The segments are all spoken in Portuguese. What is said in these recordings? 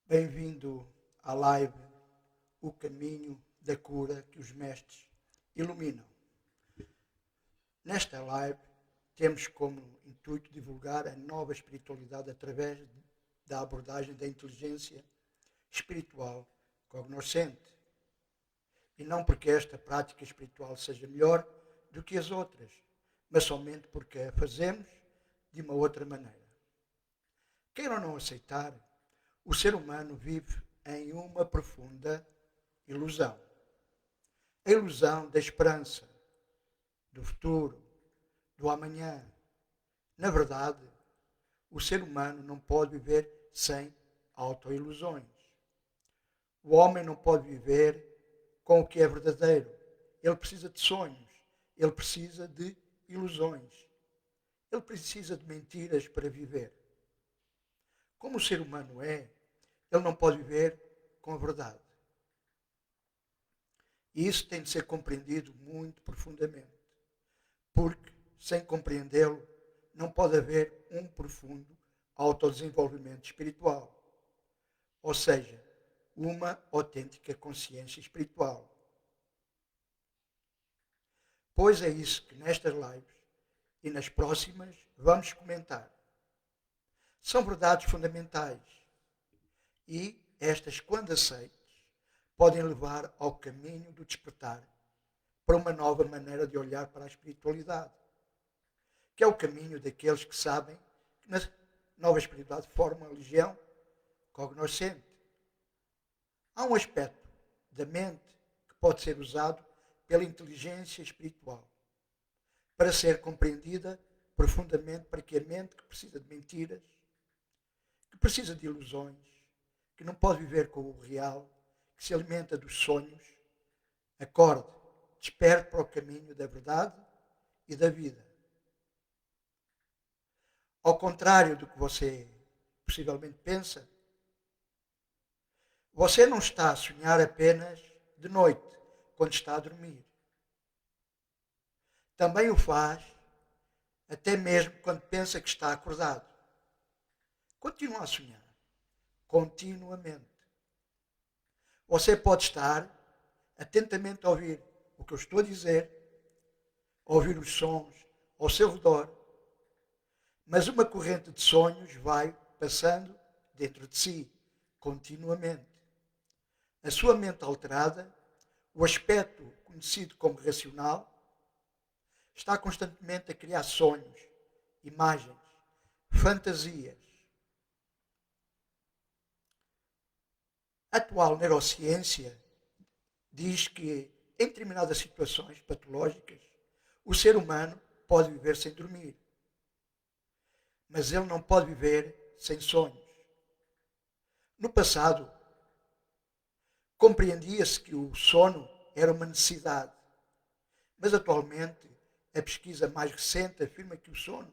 Bem-vindo à live O Caminho da Cura que os Mestres iluminam. Nesta live temos como intuito divulgar a nova espiritualidade através da abordagem da inteligência espiritual cognoscente. E não porque esta prática espiritual seja melhor do que as outras, mas somente porque a fazemos de uma outra maneira. Queiram não aceitar, o ser humano vive em uma profunda ilusão. A ilusão da esperança, do futuro, do amanhã. Na verdade, o ser humano não pode viver sem autoilusões. O homem não pode viver com o que é verdadeiro. Ele precisa de sonhos. Ele precisa de ilusões. Ele precisa de mentiras para viver. Como o ser humano é, ele não pode viver com a verdade. E isso tem de ser compreendido muito profundamente. Porque, sem compreendê-lo, não pode haver um profundo autodesenvolvimento espiritual. Ou seja, uma autêntica consciência espiritual. Pois é isso que nestas lives e nas próximas vamos comentar. São verdades fundamentais. E estas, quando aceites, podem levar ao caminho do despertar para uma nova maneira de olhar para a espiritualidade, que é o caminho daqueles que sabem que na nova espiritualidade forma a religião cognoscente. Há um aspecto da mente que pode ser usado pela inteligência espiritual para ser compreendida profundamente, para que a mente que precisa de mentiras, que precisa de ilusões, que não pode viver com o real, que se alimenta dos sonhos, acorde, desperte para o caminho da verdade e da vida. Ao contrário do que você possivelmente pensa, você não está a sonhar apenas de noite, quando está a dormir. Também o faz, até mesmo quando pensa que está acordado. Continua a sonhar, continuamente. Você pode estar atentamente a ouvir o que eu estou a dizer, a ouvir os sons ao seu redor, mas uma corrente de sonhos vai passando dentro de si, continuamente. A sua mente alterada, o aspecto conhecido como racional, está constantemente a criar sonhos, imagens, fantasias. A atual neurociência diz que, em determinadas situações patológicas, o ser humano pode viver sem dormir. Mas ele não pode viver sem sonhos. No passado, compreendia-se que o sono era uma necessidade. Mas atualmente, a pesquisa mais recente afirma que o sono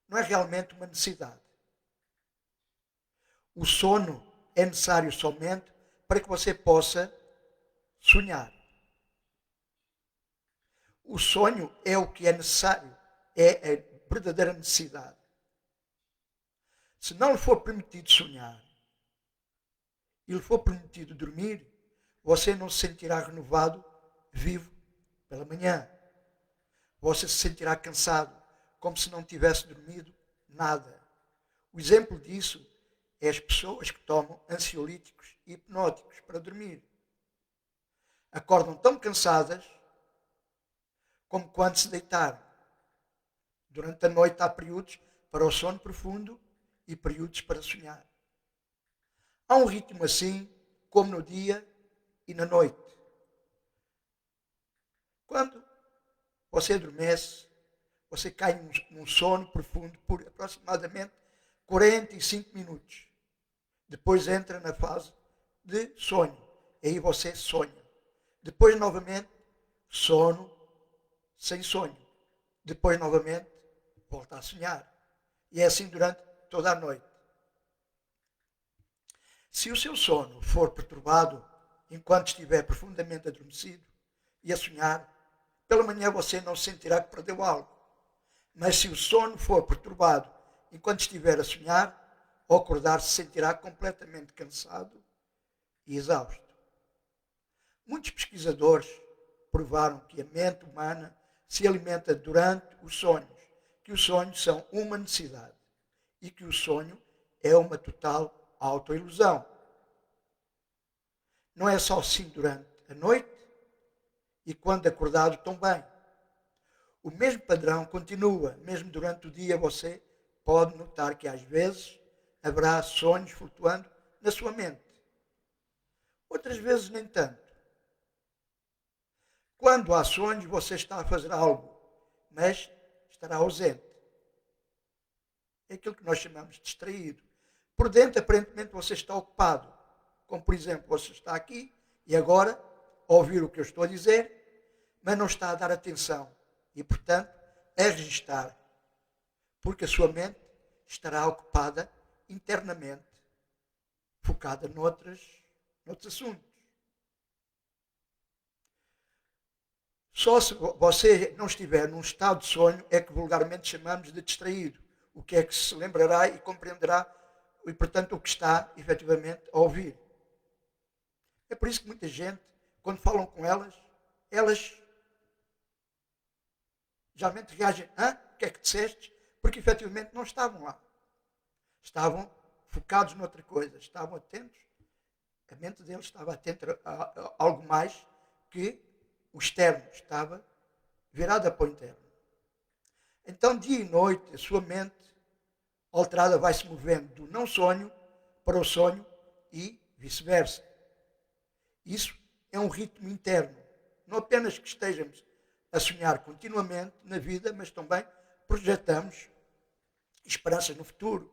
não é realmente uma necessidade. O sono é necessário somente para que você possa sonhar. O sonho é o que é necessário, é a verdadeira necessidade. Se não lhe for permitido sonhar e lhe for permitido dormir, você não se sentirá renovado, vivo, pela manhã. Você se sentirá cansado, como se não tivesse dormido nada. O exemplo disso é as pessoas que tomam ansiolíticos e hipnóticos para dormir. Acordam tão cansadas como quando se deitaram. Durante a noite há períodos para o sono profundo e períodos para sonhar. Há um ritmo assim, como no dia e na noite. Quando você adormece, você cai num sono profundo por aproximadamente 45 minutos. Depois entra na fase de sonho. Aí você sonha. Depois, novamente, sono sem sonho. Depois, novamente, volta a sonhar. E é assim durante toda a noite. Se o seu sono for perturbado enquanto estiver profundamente adormecido e a sonhar, pela manhã você não sentirá que perdeu algo. Mas se o sono for perturbado enquanto estiver a sonhar, ao acordar, se sentirá completamente cansado e exausto. Muitos pesquisadores provaram que a mente humana se alimenta durante os sonhos, que os sonhos são uma necessidade e que o sonho é uma total autoilusão. Não é só assim durante a noite e quando acordado também. O mesmo padrão continua, mesmo durante o dia você pode notar que às vezes haverá sonhos flutuando na sua mente. Outras vezes nem tanto. Quando há sonhos, você está a fazer algo, mas estará ausente. É aquilo que nós chamamos de distraído. Por dentro, aparentemente, você está ocupado. Como, por exemplo, você está aqui e agora a ouvir o que eu estou a dizer, mas não está a dar atenção. E, portanto, a registar. Porque a sua mente estará ocupada internamente, focada noutros assuntos. Só se você não estiver num estado de sonho é que vulgarmente chamamos de distraído. O que é que se lembrará e compreenderá e, portanto, o que está efetivamente a ouvir. É por isso que muita gente, quando falam com elas geralmente reagem, o que é que disseste? Porque efetivamente não estavam lá. Estavam focados noutra coisa, estavam atentos. A mente deles estava atenta a algo mais que o externo, estava virada para o interno. Então, dia e noite, a sua mente alterada vai se movendo do não sonho para o sonho e vice-versa. Isso é um ritmo interno. Não apenas que estejamos a sonhar continuamente na vida, mas também projetamos esperanças no futuro.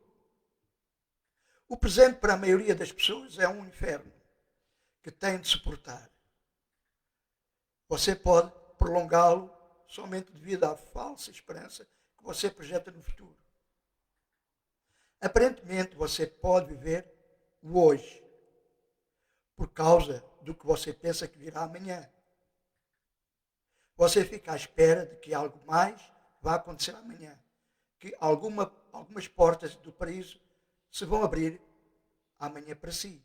O presente para a maioria das pessoas é um inferno que tem de suportar. Você pode prolongá-lo somente devido à falsa esperança que você projeta no futuro. Aparentemente, você pode viver o hoje por causa do que você pensa que virá amanhã. Você fica à espera de que algo mais vá acontecer amanhã. Que algumas portas do paraíso se vão abrir amanhã para si.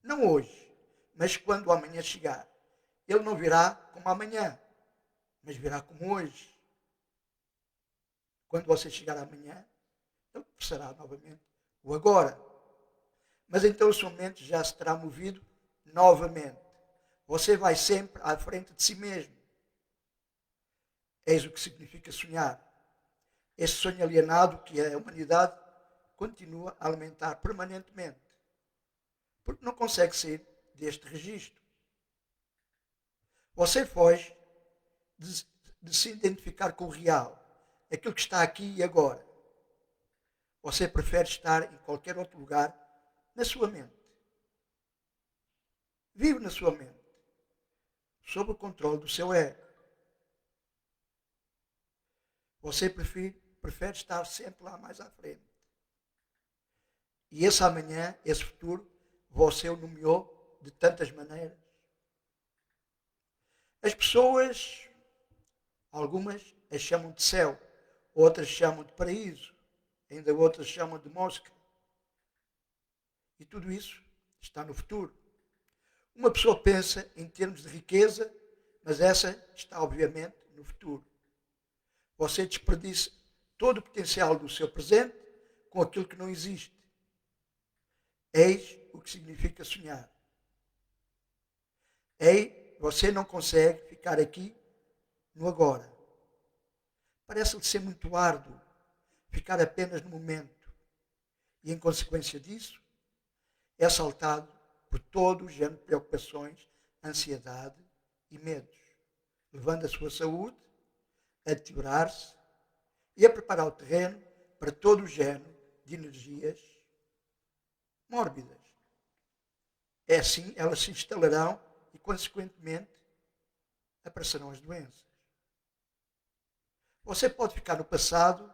Não hoje, mas quando o amanhã chegar. Ele não virá como amanhã, mas virá como hoje. Quando você chegar amanhã, ele será novamente o agora. Mas então o seu mente já se terá movido novamente. Você vai sempre à frente de si mesmo. Eis o que significa sonhar. Esse sonho alienado que a humanidade continua a alimentar permanentemente. Porque não consegue sair deste registro. Você foge de se identificar com o real, aquilo que está aqui e agora. Você prefere estar em qualquer outro lugar na sua mente. Vive na sua mente, sob o controle do seu ego. Você prefere estar sempre lá mais à frente. E esse amanhã, esse futuro, você o nomeou de tantas maneiras. As pessoas, algumas as chamam de céu, outras chamam de paraíso, ainda outras chamam de mosca. E tudo isso está no futuro. Uma pessoa pensa em termos de riqueza, mas essa está obviamente no futuro. Você desperdiça todo o potencial do seu presente com aquilo que não existe. Eis o que significa sonhar. Você não consegue ficar aqui no agora. Parece-lhe ser muito árduo ficar apenas no momento. E, em consequência disso, é assaltado por todo o género de preocupações, ansiedade e medos, levando a sua saúde a deteriorar-se e a preparar o terreno para todo o género de energias mórbidas. É assim, elas se instalarão e, consequentemente, aparecerão as doenças. Você pode ficar no passado,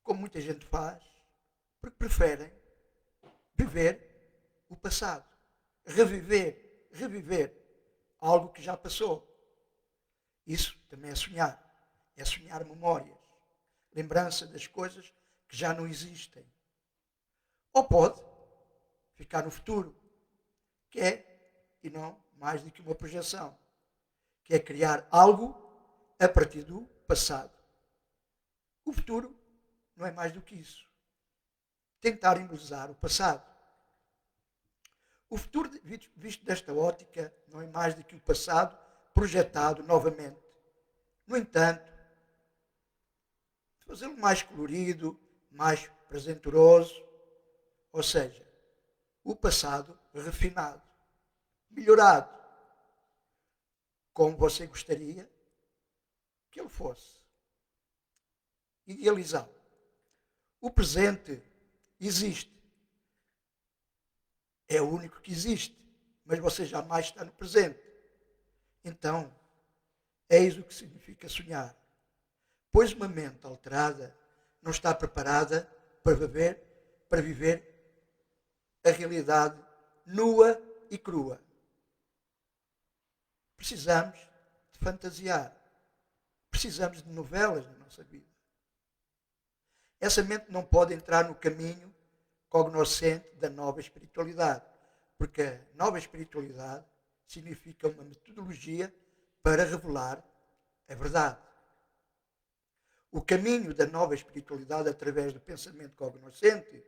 como muita gente faz, porque preferem viver o passado. Reviver algo que já passou. Isso também é sonhar. É sonhar memórias. Lembrança das coisas que já não existem. Ou pode ficar no futuro, que é, e não mais do que uma projeção, que é criar algo a partir do passado. O futuro não é mais do que isso. Tentar embelezar o passado. O futuro, visto desta ótica, não é mais do que o passado projetado novamente. No entanto, fazê-lo mais colorido, mais prazenteroso, ou seja, o passado refinado, melhorado, como você gostaria que ele fosse. Idealizado. O presente existe. É o único que existe, mas você jamais está no presente. Então, eis o que significa sonhar. Pois uma mente alterada não está preparada para viver a realidade nua e crua. Precisamos de fantasiar. Precisamos de novelas na nossa vida. Essa mente não pode entrar no caminho cognoscente da nova espiritualidade, porque a nova espiritualidade significa uma metodologia para revelar a verdade. O caminho da nova espiritualidade através do pensamento cognoscente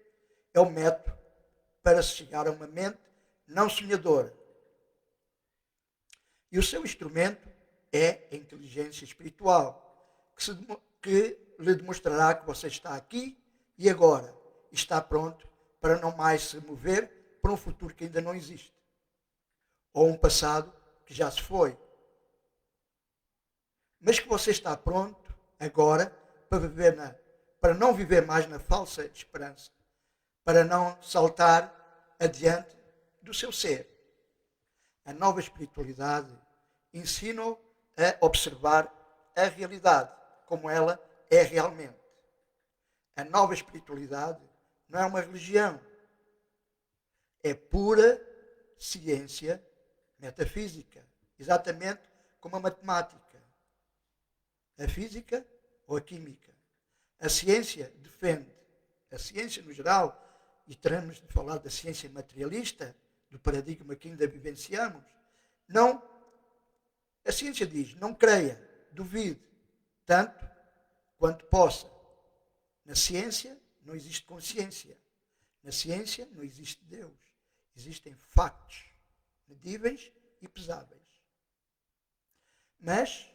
é o método para se chegar a uma mente não sonhadora. E o seu instrumento é a inteligência espiritual, que lhe demonstrará que você está aqui e agora está pronto para não mais se mover para um futuro que ainda não existe, ou um passado que já se foi, mas que você está pronto agora para não viver mais na falsa esperança, para não saltar adiante do seu ser. A nova espiritualidade ensina-o a observar a realidade como ela é realmente. A nova espiritualidade não é uma religião. É pura ciência metafísica. Exatamente como a matemática, a física ou a química. A ciência defende. A ciência no geral, e teremos de falar da ciência materialista, do paradigma que ainda vivenciamos, não. A ciência diz, não creia, duvide, tanto quanto possa. Na ciência não existe consciência. Na ciência não existe Deus. Existem factos, medíveis e pesáveis. Mas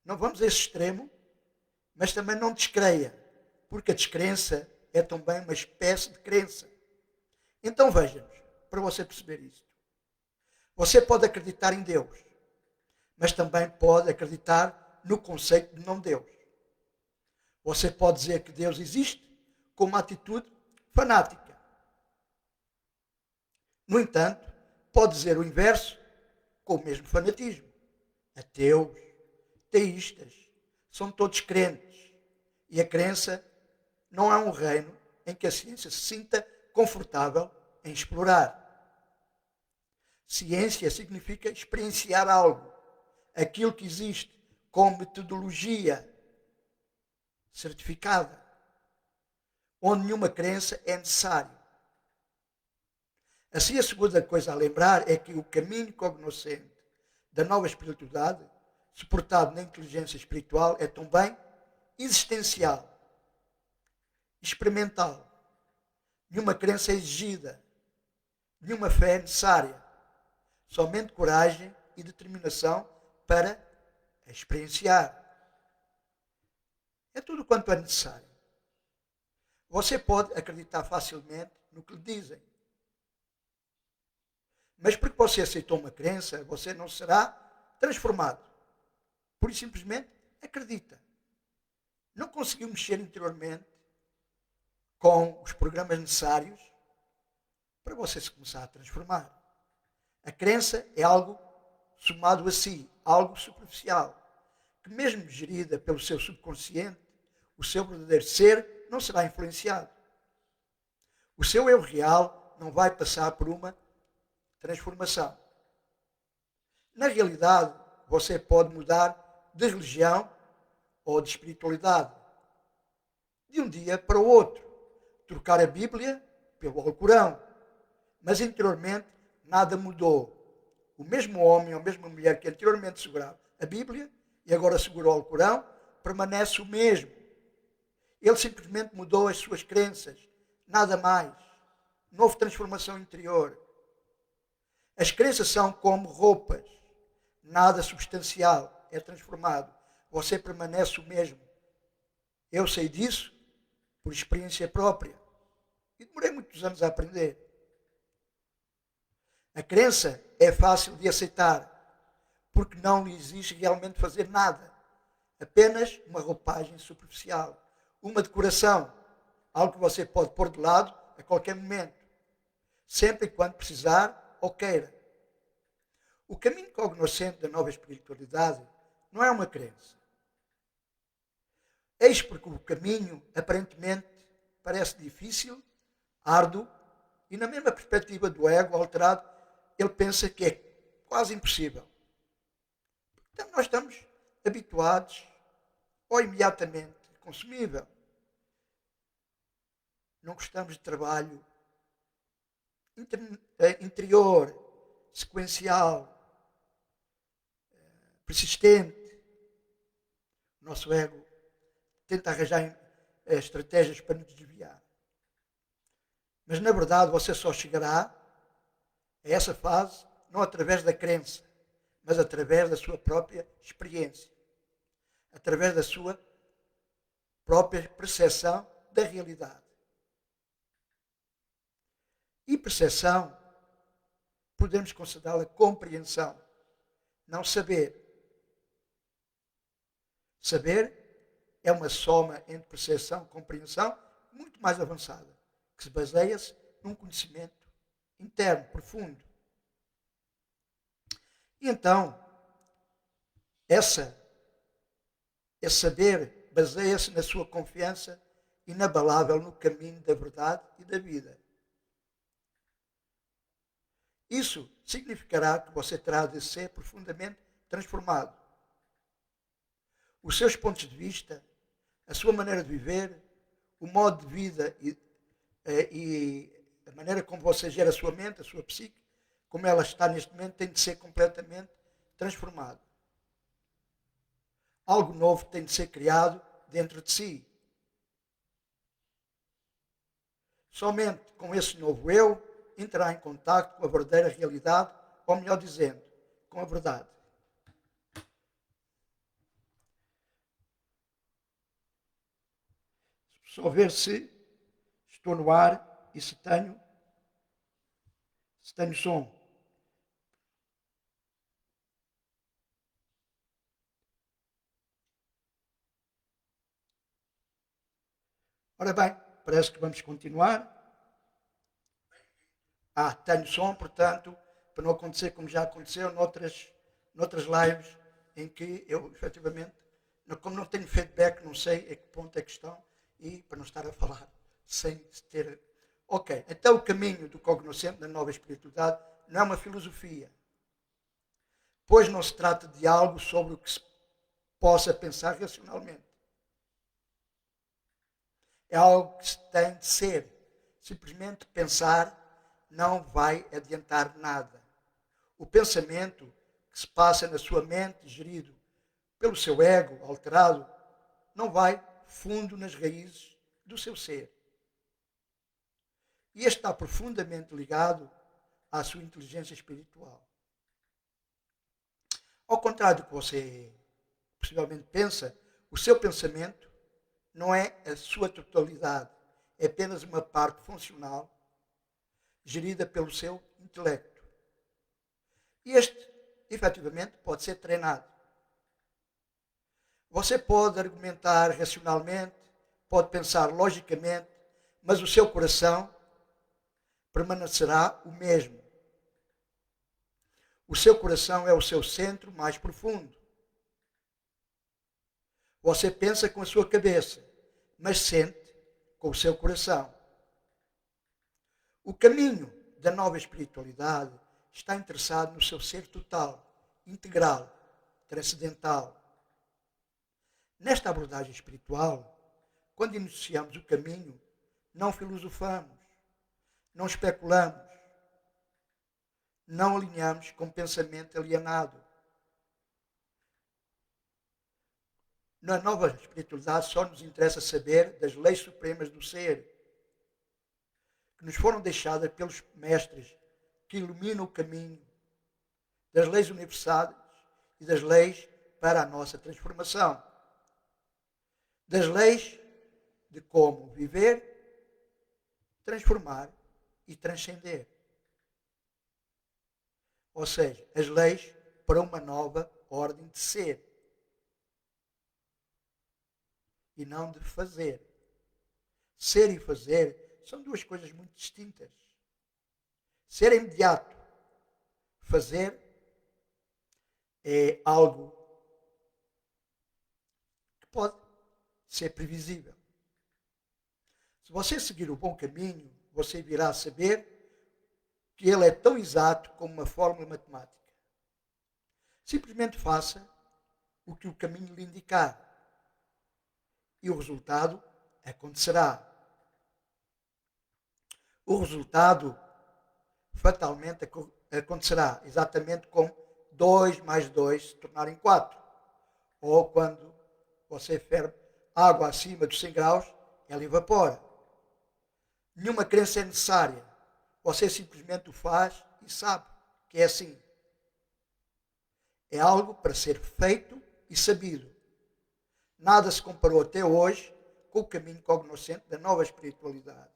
não vamos a esse extremo, mas também não descreia, porque a descrença é também uma espécie de crença. Então veja-nos, para você perceber isto. Você pode acreditar em Deus, mas também pode acreditar no conceito de não Deus. Você pode dizer que Deus existe com uma atitude fanática. No entanto, pode dizer o inverso com o mesmo fanatismo. Ateus, teístas, são todos crentes. E a crença não é um reino em que a ciência se sinta confortável em explorar. Ciência significa experienciar algo, aquilo que existe com metodologia certificada, onde nenhuma crença é necessária. Assim, a segunda coisa a lembrar é que o caminho cognoscente da nova espiritualidade, suportado na inteligência espiritual, é também existencial, experimental. Nenhuma crença é exigida, nenhuma fé é necessária. Somente coragem e determinação para a experienciar. É tudo quanto é necessário. Você pode acreditar facilmente no que lhe dizem. Mas porque você aceitou uma crença, você não será transformado. Por isso simplesmente acredita. Não conseguiu mexer interiormente com os programas necessários para você se começar a transformar. A crença é algo somado a si, algo superficial, que mesmo gerida pelo seu subconsciente, o seu verdadeiro ser não será influenciado. O seu eu real não vai passar por uma transformação. Na realidade, você pode mudar de religião ou de espiritualidade de um dia para o outro. Trocar a Bíblia pelo Alcorão. Mas interiormente nada mudou. O mesmo homem ou a mesma mulher que anteriormente segurava a Bíblia e agora segura o Alcorão, permanece o mesmo. Ele simplesmente mudou as suas crenças. Nada mais. Não houve transformação interior. As crenças são como roupas. Nada substancial é transformado. Você permanece o mesmo. Eu sei disso por experiência própria. E demorei muitos anos a aprender. A crença é fácil de aceitar, porque não lhe exige realmente fazer nada. Apenas uma roupagem superficial. Uma decoração. Algo que você pode pôr de lado a qualquer momento. Sempre e quando precisar ou queira. O caminho cognoscente da nova espiritualidade não é uma crença. Eis porque o caminho, aparentemente, parece difícil, árduo, e na mesma perspectiva do ego alterado, ele pensa que é quase impossível. Então nós estamos habituados ou imediatamente consumível. Não gostamos de trabalho interior, sequencial, persistente. O nosso ego tenta arranjar estratégias para nos desviar. Mas na verdade você só chegará a essa fase não através da crença, mas através da sua própria experiência. Através da sua própria percepção da realidade. E percepção podemos considerá-la compreensão, não saber. Saber é uma soma entre percepção e compreensão muito mais avançada, que se baseia-se num conhecimento interno, profundo. E então, esse saber baseia-se na sua confiança inabalável no caminho da verdade e da vida. Isso significará que você terá de ser profundamente transformado. Os seus pontos de vista, a sua maneira de viver, o modo de vida e a maneira como você gera a sua mente, a sua psique, como ela está neste momento, tem de ser completamente transformado. Algo novo tem de ser criado dentro de si. Somente com esse novo eu entrará em contato com a verdadeira realidade, ou melhor dizendo, com a verdade. Só ver se estou no ar e se tenho som. Ora bem, parece que vamos continuar. Tenho som, portanto, para não acontecer como já aconteceu noutras lives, em que eu, efetivamente, como não tenho feedback, não sei a que ponto é que estão, e para não estar a falar sem ter... Ok, então o caminho do cognoscente da nova espiritualidade não é uma filosofia, pois não se trata de algo sobre o que se possa pensar racionalmente. É algo que se tem de ser. Simplesmente pensar não vai adiantar nada. O pensamento que se passa na sua mente, gerido pelo seu ego alterado, não vai fundo nas raízes do seu ser. E este está profundamente ligado à sua inteligência espiritual. Ao contrário do que você possivelmente pensa, o seu pensamento não é a sua totalidade, é apenas uma parte funcional gerida pelo seu intelecto. E este, efetivamente, pode ser treinado. Você pode argumentar racionalmente, pode pensar logicamente, mas o seu coração permanecerá o mesmo. O seu coração é o seu centro mais profundo. Você pensa com a sua cabeça, mas sente com o seu coração. O caminho da nova espiritualidade está interessado no seu ser total, integral, transcendental. Nesta abordagem espiritual, quando iniciamos o caminho, não filosofamos, não especulamos, não alinhamos com pensamento alienado. Na nova espiritualidade só nos interessa saber das leis supremas do ser, que nos foram deixadas pelos mestres que iluminam o caminho, das leis universais e das leis para a nossa transformação. Das leis de como viver, transformar e transcender. Ou seja, as leis para uma nova ordem de ser. E não de fazer. Ser e fazer são duas coisas muito distintas. Ser é imediato. Fazer é algo que pode ser previsível. Se você seguir o bom caminho, você virá a saber que ele é tão exato como uma fórmula matemática. Simplesmente faça o que o caminho lhe indicar. E o resultado acontecerá. O resultado fatalmente acontecerá, exatamente como 2 mais 2 se tornarem 4. Ou quando você ferve água acima dos 100 graus, ela evapora. Nenhuma crença é necessária. Você simplesmente o faz e sabe que é assim. É algo para ser feito e sabido. Nada se comparou até hoje com o caminho cognoscente da nova espiritualidade.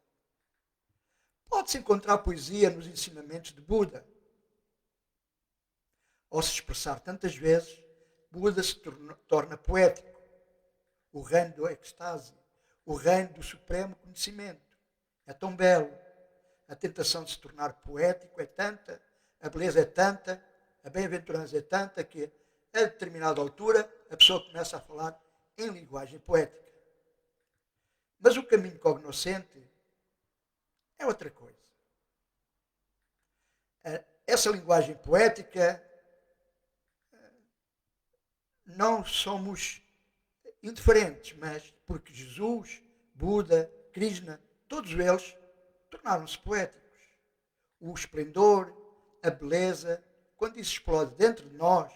Pode-se encontrar poesia nos ensinamentos de Buda. Ao se expressar tantas vezes, Buda se torna poético. O reino do êxtase, o reino do supremo conhecimento. É tão belo. A tentação de se tornar poético é tanta, a beleza é tanta, a bem-aventurança é tanta que, a determinada altura, a pessoa começa a falar em linguagem poética. Mas o caminho cognoscente é outra coisa. Essa linguagem poética, não somos indiferentes, mas porque Jesus, Buda, Krishna, todos eles tornaram-se poéticos. O esplendor, a beleza, quando isso explode dentro de nós,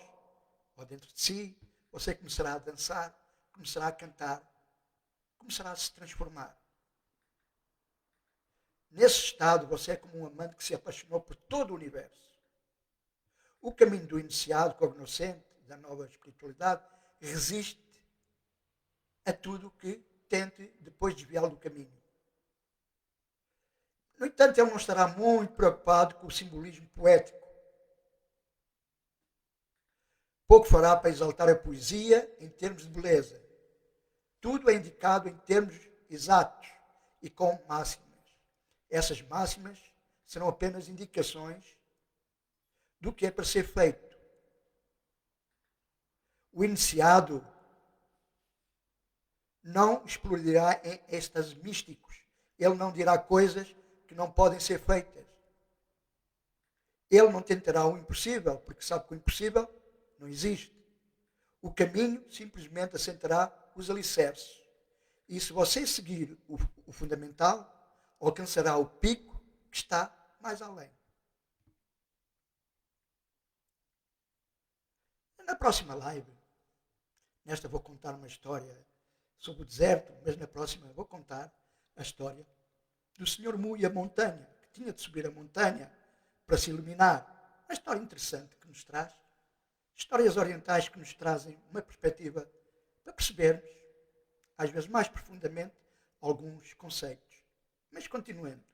ou dentro de si, você começará a dançar, começará a cantar, começará a se transformar. Nesse estado, você é como um amante que se apaixonou por todo o universo. O caminho do iniciado, cognoscente, da nova espiritualidade, resiste a tudo que tente depois desviá-lo do caminho. No entanto, ele não estará muito preocupado com o simbolismo poético. Pouco fará para exaltar a poesia em termos de beleza. Tudo é indicado em termos exatos e com máximas. Essas máximas serão apenas indicações do que é para ser feito. O iniciado não explodirá em êxtases místicos. Ele não dirá coisas que não podem ser feitas. Ele não tentará o impossível, porque sabe que o impossível não existe. O caminho simplesmente assentará os alicerces. E se você seguir o fundamental, alcançará o pico que está mais além. Na próxima live, nesta vou contar uma história sobre o deserto, mas na próxima vou contar a história do Senhor Mu e a montanha, que tinha de subir a montanha para se iluminar. Uma história interessante que nos traz, histórias orientais que nos trazem uma perspectiva para percebermos, às vezes mais profundamente, alguns conceitos. Mas continuando.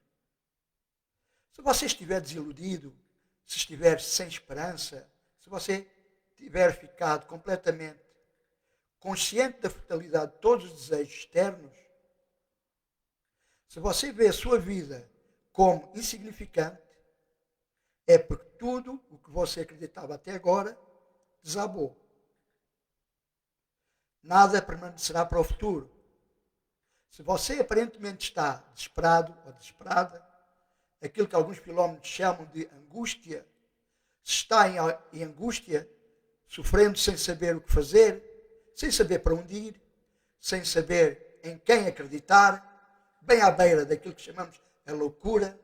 Se você estiver desiludido, se estiver sem esperança, se você tiver ficado completamente consciente da fatalidade de todos os desejos externos, se você vê a sua vida como insignificante, é porque tudo o que você acreditava até agora desabou. Nada permanecerá para o futuro. Se você aparentemente está desesperado ou desesperada, aquilo que alguns filósofos chamam de angústia, se está em angústia, sofrendo sem saber o que fazer, sem saber para onde ir, sem saber em quem acreditar, bem à beira daquilo que chamamos a loucura,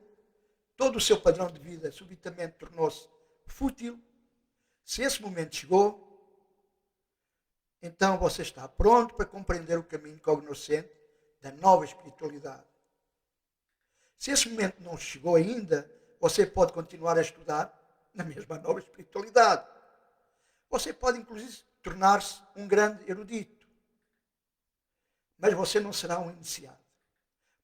todo o seu padrão de vida subitamente tornou-se fútil, se esse momento chegou, então você está pronto para compreender o caminho cognoscente da nova espiritualidade. Se esse momento não chegou ainda, você pode continuar a estudar na mesma nova espiritualidade. Você pode, inclusive, tornar-se um grande erudito. Mas você não será um iniciado.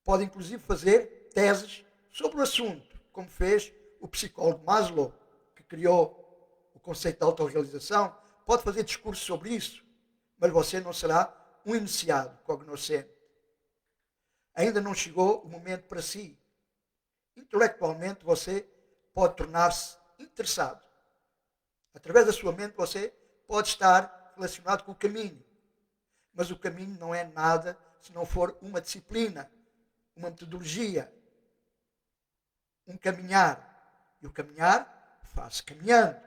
Pode, inclusive, fazer teses sobre o assunto, como fez o psicólogo Maslow, que criou o conceito de autorrealização. Pode fazer discurso sobre isso, mas você não será um iniciado cognoscente. Ainda não chegou o momento para si. Intelectualmente, você pode tornar-se interessado. Através da sua mente, você pode estar relacionado com o caminho. Mas o caminho não é nada se não for uma disciplina, uma metodologia, um caminhar. E o caminhar faz-se caminhando.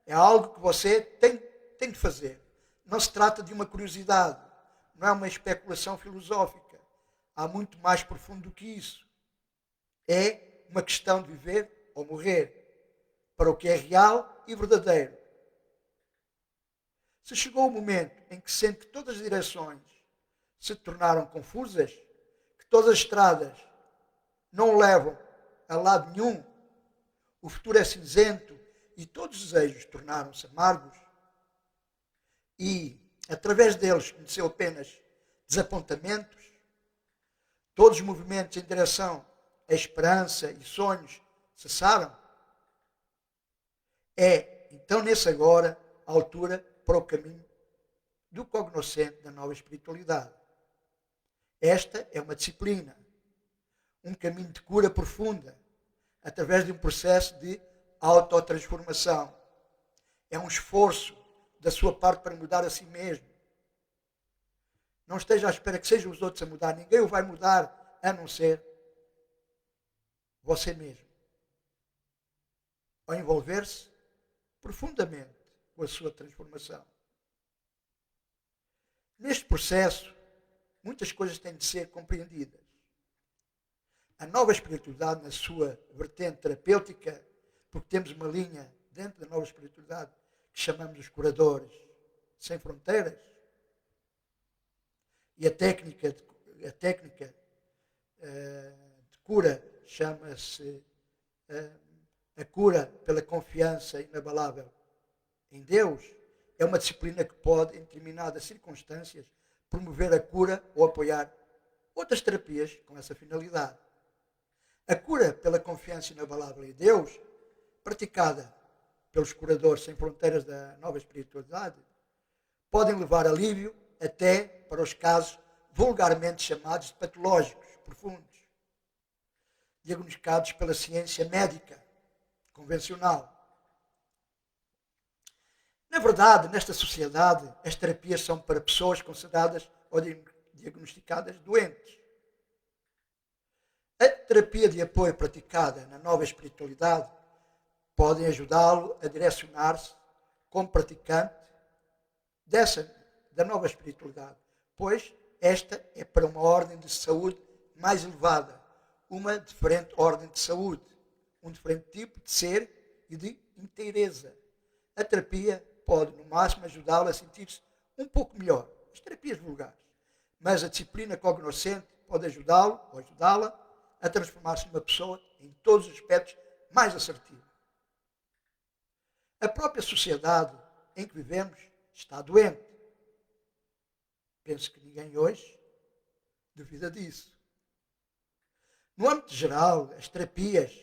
É algo que você tem de fazer. Não se trata de uma curiosidade, não é uma especulação filosófica. Há muito mais profundo do que isso. É uma questão de viver ou morrer para o que é real e verdadeiro. Se chegou o momento em que sente que todas as direções se tornaram confusas, que todas as estradas não levam a lado nenhum, o futuro é cinzento e todos os desejos tornaram-se amargos, e através deles conheceu apenas desapontamentos, todos os movimentos em direção à esperança e sonhos cessaram, é então nesse agora a altura para o caminho do cognoscente da nova espiritualidade. Esta é uma disciplina, um caminho de cura profunda, através de um processo de autotransformação. É um esforço da sua parte para mudar a si mesmo. Não esteja à espera que sejam os outros a mudar. Ninguém o vai mudar a não ser você mesmo. Ao envolver-se profundamente com a sua transformação. Neste processo, muitas coisas têm de ser compreendidas. A nova espiritualidade, na sua vertente terapêutica, porque temos uma linha dentro da nova espiritualidade que chamamos os curadores sem fronteiras, e a técnica de cura chama-se a cura pela confiança inabalável em Deus. É uma disciplina que pode, em determinadas circunstâncias, promover a cura ou apoiar outras terapias com essa finalidade. A cura pela confiança inabalável em Deus, praticada pelos curadores sem fronteiras da nova espiritualidade, podem levar alívio até para os casos vulgarmente chamados de patológicos profundos, diagnosticados pela ciência médica convencional. Na verdade, nesta sociedade, as terapias são para pessoas consideradas ou diagnosticadas doentes. A terapia de apoio praticada na nova espiritualidade pode ajudá-lo a direcionar-se como praticante da nova espiritualidade, pois esta é para uma ordem de saúde mais elevada, uma diferente ordem de saúde, um diferente tipo de ser e de inteireza. A terapia pode, no máximo, ajudá-lo a sentir-se um pouco melhor. As terapias vulgares. Mas a disciplina cognoscente pode ajudá-lo ou ajudá-la a transformar-se numa pessoa em todos os aspectos mais assertiva. A própria sociedade em que vivemos está doente. Penso que ninguém hoje duvida disso. No âmbito geral, as terapias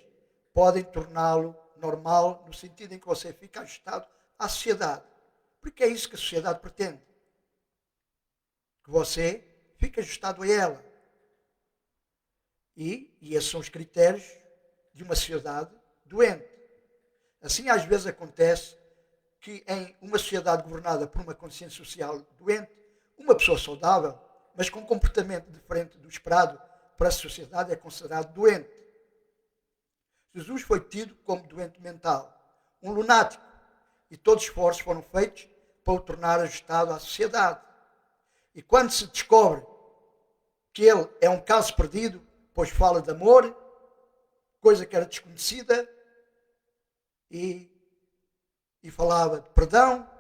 podem torná-lo normal no sentido em que você fica ajustado à sociedade. Porque é isso que a sociedade pretende. Que você fique ajustado a ela. E esses são os critérios de uma sociedade doente. Assim, às vezes acontece que em uma sociedade governada por uma consciência social doente, uma pessoa saudável, mas com um comportamento diferente do esperado para a sociedade, é considerado doente. Jesus foi tido como doente mental, um lunático, e todos os esforços foram feitos para o tornar ajustado à sociedade. E quando se descobre que ele é um caso perdido, pois fala de amor, coisa que era desconhecida e falava de perdão,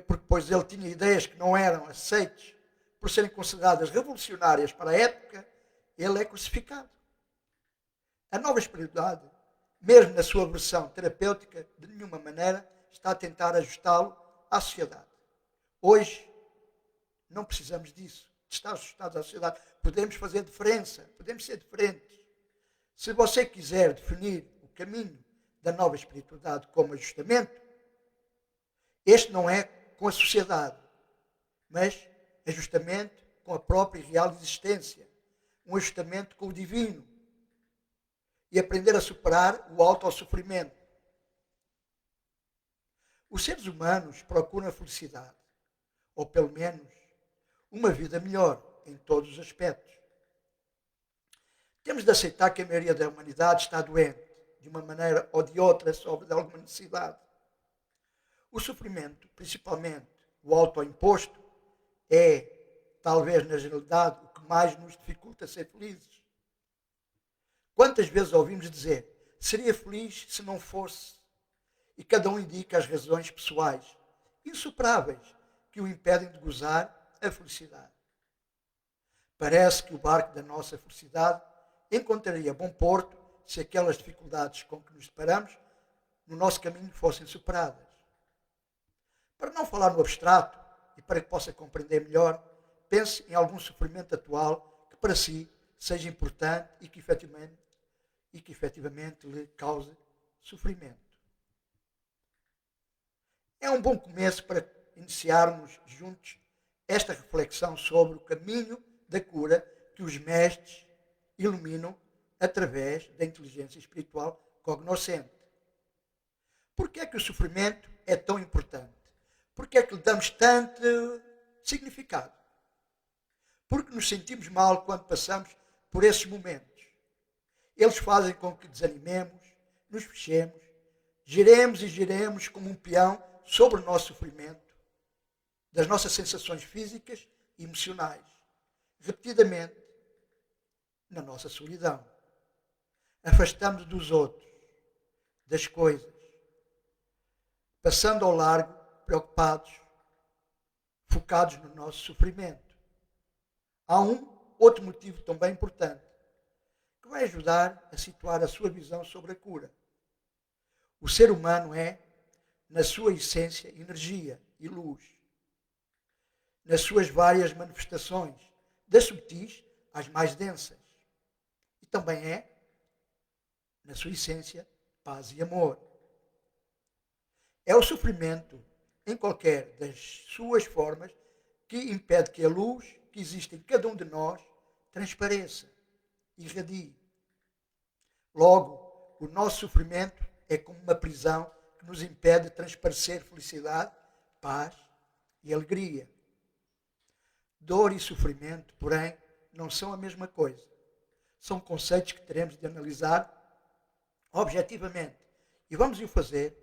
porque depois ele tinha ideias que não eram aceites por serem consideradas revolucionárias para a época, ele é crucificado. A nova espiritualidade, mesmo na sua versão terapêutica, de nenhuma maneira está a tentar ajustá-lo à sociedade. Hoje, não precisamos disso, de estar ajustados à sociedade. Podemos fazer diferença, podemos ser diferentes. Se você quiser definir o caminho da nova espiritualidade como ajustamento, este não é com a sociedade, mas ajustamento com a própria e real existência. Um ajustamento com o divino. E aprender a superar o autossofrimento. Os seres humanos procuram a felicidade, ou pelo menos uma vida melhor em todos os aspectos. Temos de aceitar que a maioria da humanidade está doente, de uma maneira ou de outra, sofre de alguma necessidade. O sofrimento, principalmente o autoimposto, é, talvez na generalidade, o que mais nos dificulta ser felizes. Quantas vezes ouvimos dizer, seria feliz se não fosse? E cada um indica as razões pessoais, insuperáveis, que o impedem de gozar a felicidade. Parece que o barco da nossa felicidade encontraria bom porto se aquelas dificuldades com que nos deparamos no nosso caminho fossem superadas. Para não falar no abstrato e para que possa compreender melhor, pense em algum sofrimento atual que para si seja importante e que efetivamente lhe cause sofrimento. É um bom começo para iniciarmos juntos esta reflexão sobre o caminho da cura que os mestres iluminam através da inteligência espiritual cognoscente. Por que é que o sofrimento é tão importante? Por que é que lhe damos tanto significado? Porque nos sentimos mal quando passamos por esses momentos. Eles fazem com que desanimemos, nos fechemos, giremos e giremos como um peão sobre o nosso sofrimento, das nossas sensações físicas e emocionais, repetidamente, na nossa solidão. Afastamos dos outros, das coisas, passando ao largo, preocupados, focados no nosso sofrimento. Há outro motivo também importante, que vai ajudar a situar a sua visão sobre a cura. O ser humano é, na sua essência, energia e luz. Nas suas várias manifestações, das subtis às mais densas. E também é, na sua essência, paz e amor. É o sofrimento, em qualquer das suas formas, que impede que a luz que existe em cada um de nós transpareça, irradie. Logo, o nosso sofrimento é como uma prisão que nos impede de transparecer felicidade, paz e alegria. Dor e sofrimento, porém, não são a mesma coisa. São conceitos que teremos de analisar objetivamente. E vamos o fazer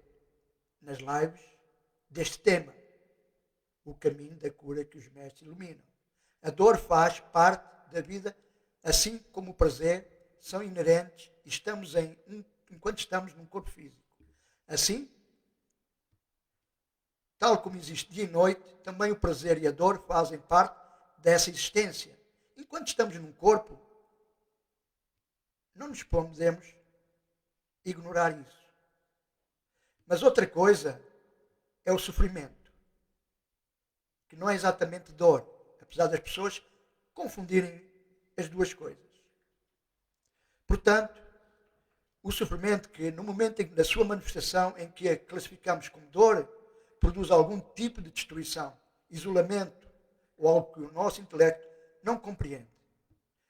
nas lives deste tema, o caminho da cura que os mestres iluminam. A dor faz parte da vida, assim como o prazer são inerentes enquanto estamos num corpo físico. Assim, tal como existe dia e noite, também o prazer e a dor fazem parte dessa existência. Enquanto estamos num corpo, não nos podemos ignorar isso. Mas outra coisa é o sofrimento, que não é exatamente dor, apesar das pessoas confundirem as duas coisas. Portanto, o sofrimento que, no momento da sua manifestação, em que a classificamos como dor, produz algum tipo de destruição, isolamento, ou algo que o nosso intelecto não compreende.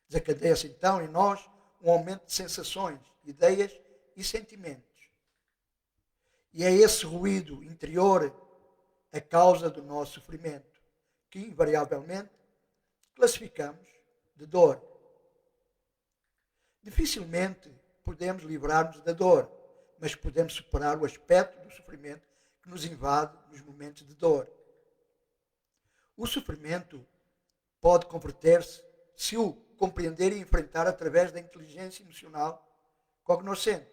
Desencadeia-se então em nós um aumento de sensações, ideias e sentimentos. E é esse ruído interior a causa do nosso sofrimento, que invariavelmente classificamos de dor. Dificilmente podemos livrar-nos da dor, mas podemos superar o aspecto do sofrimento que nos invade nos momentos de dor. O sofrimento pode converter-se, se o compreender e enfrentar através da inteligência emocional cognoscente.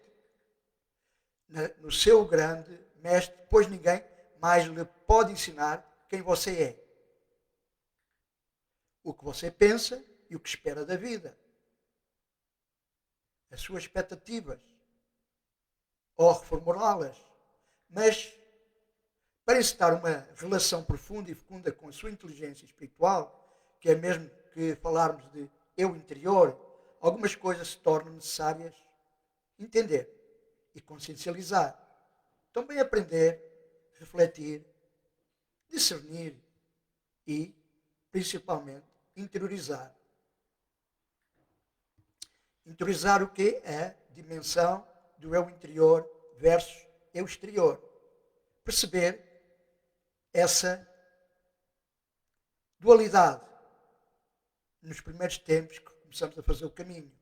No seu grande mestre, pois ninguém mais lhe pode ensinar quem você é, o que você pensa e o que espera da vida, as suas expectativas, ou reformulá-las. Mas, para encetar uma relação profunda e fecunda com a sua inteligência espiritual, que é mesmo que falarmos de eu interior, algumas coisas se tornam necessárias entender e consciencializar. Também aprender, refletir, discernir e, principalmente, interiorizar. Interiorizar o quê? É a dimensão do eu interior versus eu exterior. Perceber essa dualidade nos primeiros tempos que começamos a fazer o caminho,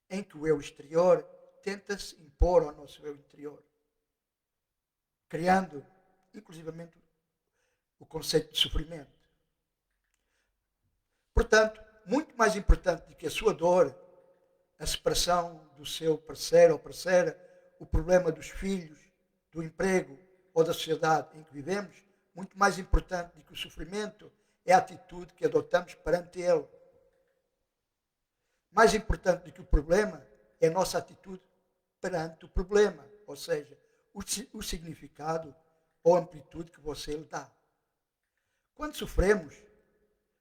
em que o eu exterior tenta-se impor ao nosso eu interior, criando, inclusivamente, o conceito de sofrimento. Portanto, muito mais importante do que a sua dor, a separação do seu parceiro ou parceira, o problema dos filhos, do emprego ou da sociedade em que vivemos, muito mais importante do que o sofrimento é a atitude que adotamos perante ele. Mais importante do que o problema é a nossa atitude perante o problema, ou seja, o significado ou amplitude que você lhe dá. Quando sofremos,